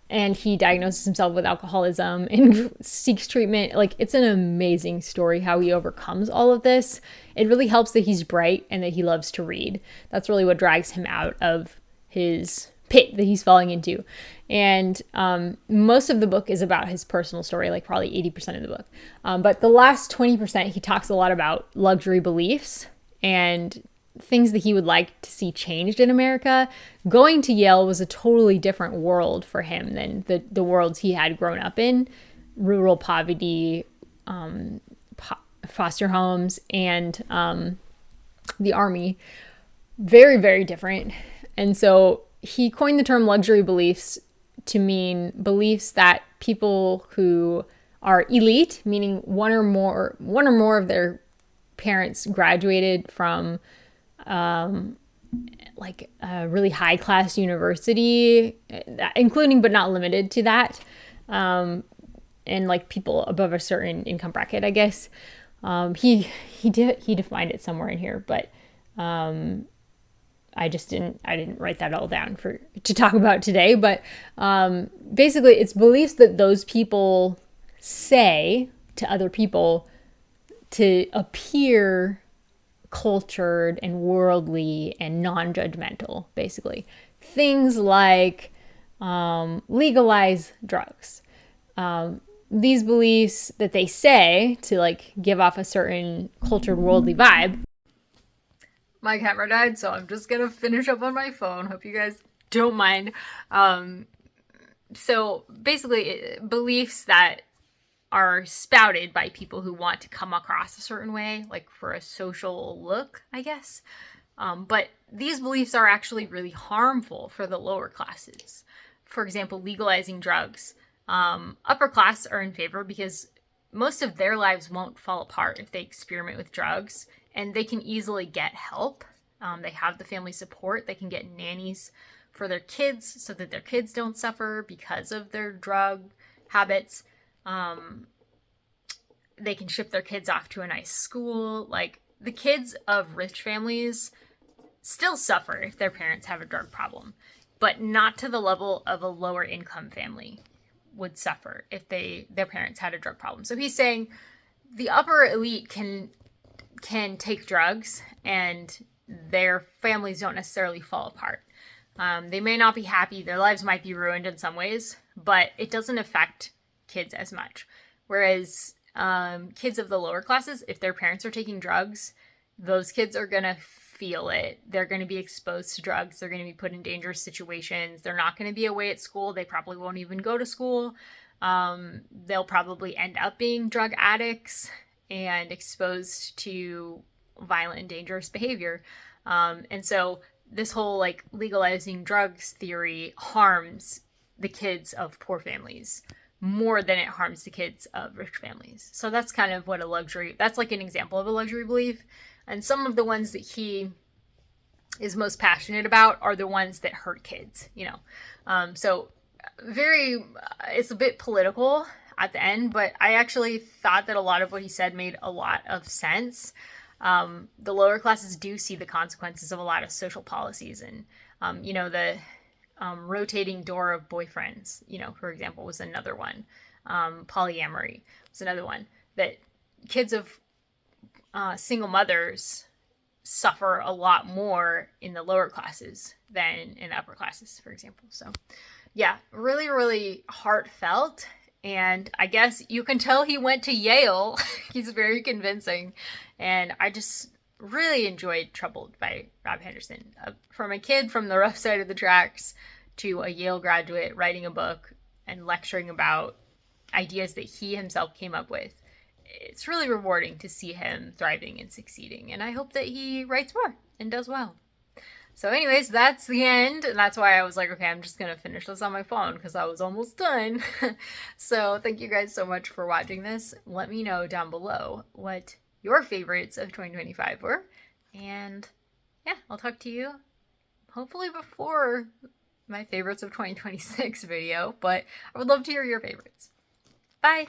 and he diagnoses himself with alcoholism and seeks treatment. Like, it's an amazing story how he overcomes all of this. It really helps that he's bright and that he loves to read. That's really what drags him out of his pit that he's falling into. And most of the book is about his personal story, like probably 80% of the book. But the last 20%, he talks a lot about luxury beliefs and things that he would like to see changed in America. Going to Yale was a totally different world for him than the worlds he had grown up in. Rural poverty, foster homes, and the army. Very, very different. And so he coined the term luxury beliefs to mean beliefs that people who are elite, meaning one or more of their parents graduated from like a really high class university, including but not limited to that, and like people above a certain income bracket, I guess. He defined it somewhere in here, but I didn't write that all down to talk about today. But basically, it's beliefs that those people say to other people to appear cultured and worldly and non-judgmental, basically. Things like legalize drugs. These beliefs that they say to like give off a certain cultured worldly vibe. My camera died, so I'm just gonna finish up on my phone. Hope you guys don't mind. So basically, beliefs that are spouted by people who want to come across a certain way, like for a social look, I guess. But these beliefs are actually really harmful for the lower classes. For example, legalizing drugs. Upper class are in favor because most of their lives won't fall apart if they experiment with drugs, and they can easily get help. They have the family support. They can get nannies for their kids so that their kids don't suffer because of their drug habits. They can ship their kids off to a nice school. Like, the kids of rich families still suffer if their parents have a drug problem, but not to the level of a lower income family would suffer if their parents had a drug problem. So he's saying the upper elite can take drugs and their families don't necessarily fall apart. They may not be happy. Their lives might be ruined in some ways, but it doesn't affect kids as much. Whereas kids of the lower classes, if their parents are taking drugs, those kids are going to feel it. They're going to be exposed to drugs. They're going to be put in dangerous situations. They're not going to be away at school. They probably won't even go to school. They'll probably end up being drug addicts and exposed to violent and dangerous behavior. And so this whole like legalizing drugs theory harms the kids of poor families more than it harms the kids of rich families. So that's kind of what that's like an example of a luxury belief. And some of the ones that he is most passionate about are the ones that hurt kids, you know. So it's a bit political at the end, but I actually thought that a lot of what he said made a lot of sense. The lower classes do see the consequences of a lot of social policies, and, you know, the rotating door of boyfriends, you know, for example, was another one. Polyamory was another one that kids of single mothers suffer a lot more in the lower classes than in the upper classes, for example. So yeah, really, really heartfelt. And I guess you can tell he went to Yale. He's very convincing. And I just really enjoyed Troubled by Rob Henderson. From a kid from the rough side of the tracks to a Yale graduate writing a book and lecturing about ideas that he himself came up with. It's really rewarding to see him thriving and succeeding. And I hope that he writes more and does well. So anyways, that's the end. And that's why I was like, okay, I'm just going to finish this on my phone because I was almost done. So thank you guys so much for watching this. Let me know down below what your favorites of 2025 were. And yeah, I'll talk to you hopefully before my favorites of 2026 video. But I would love to hear your favorites. Bye!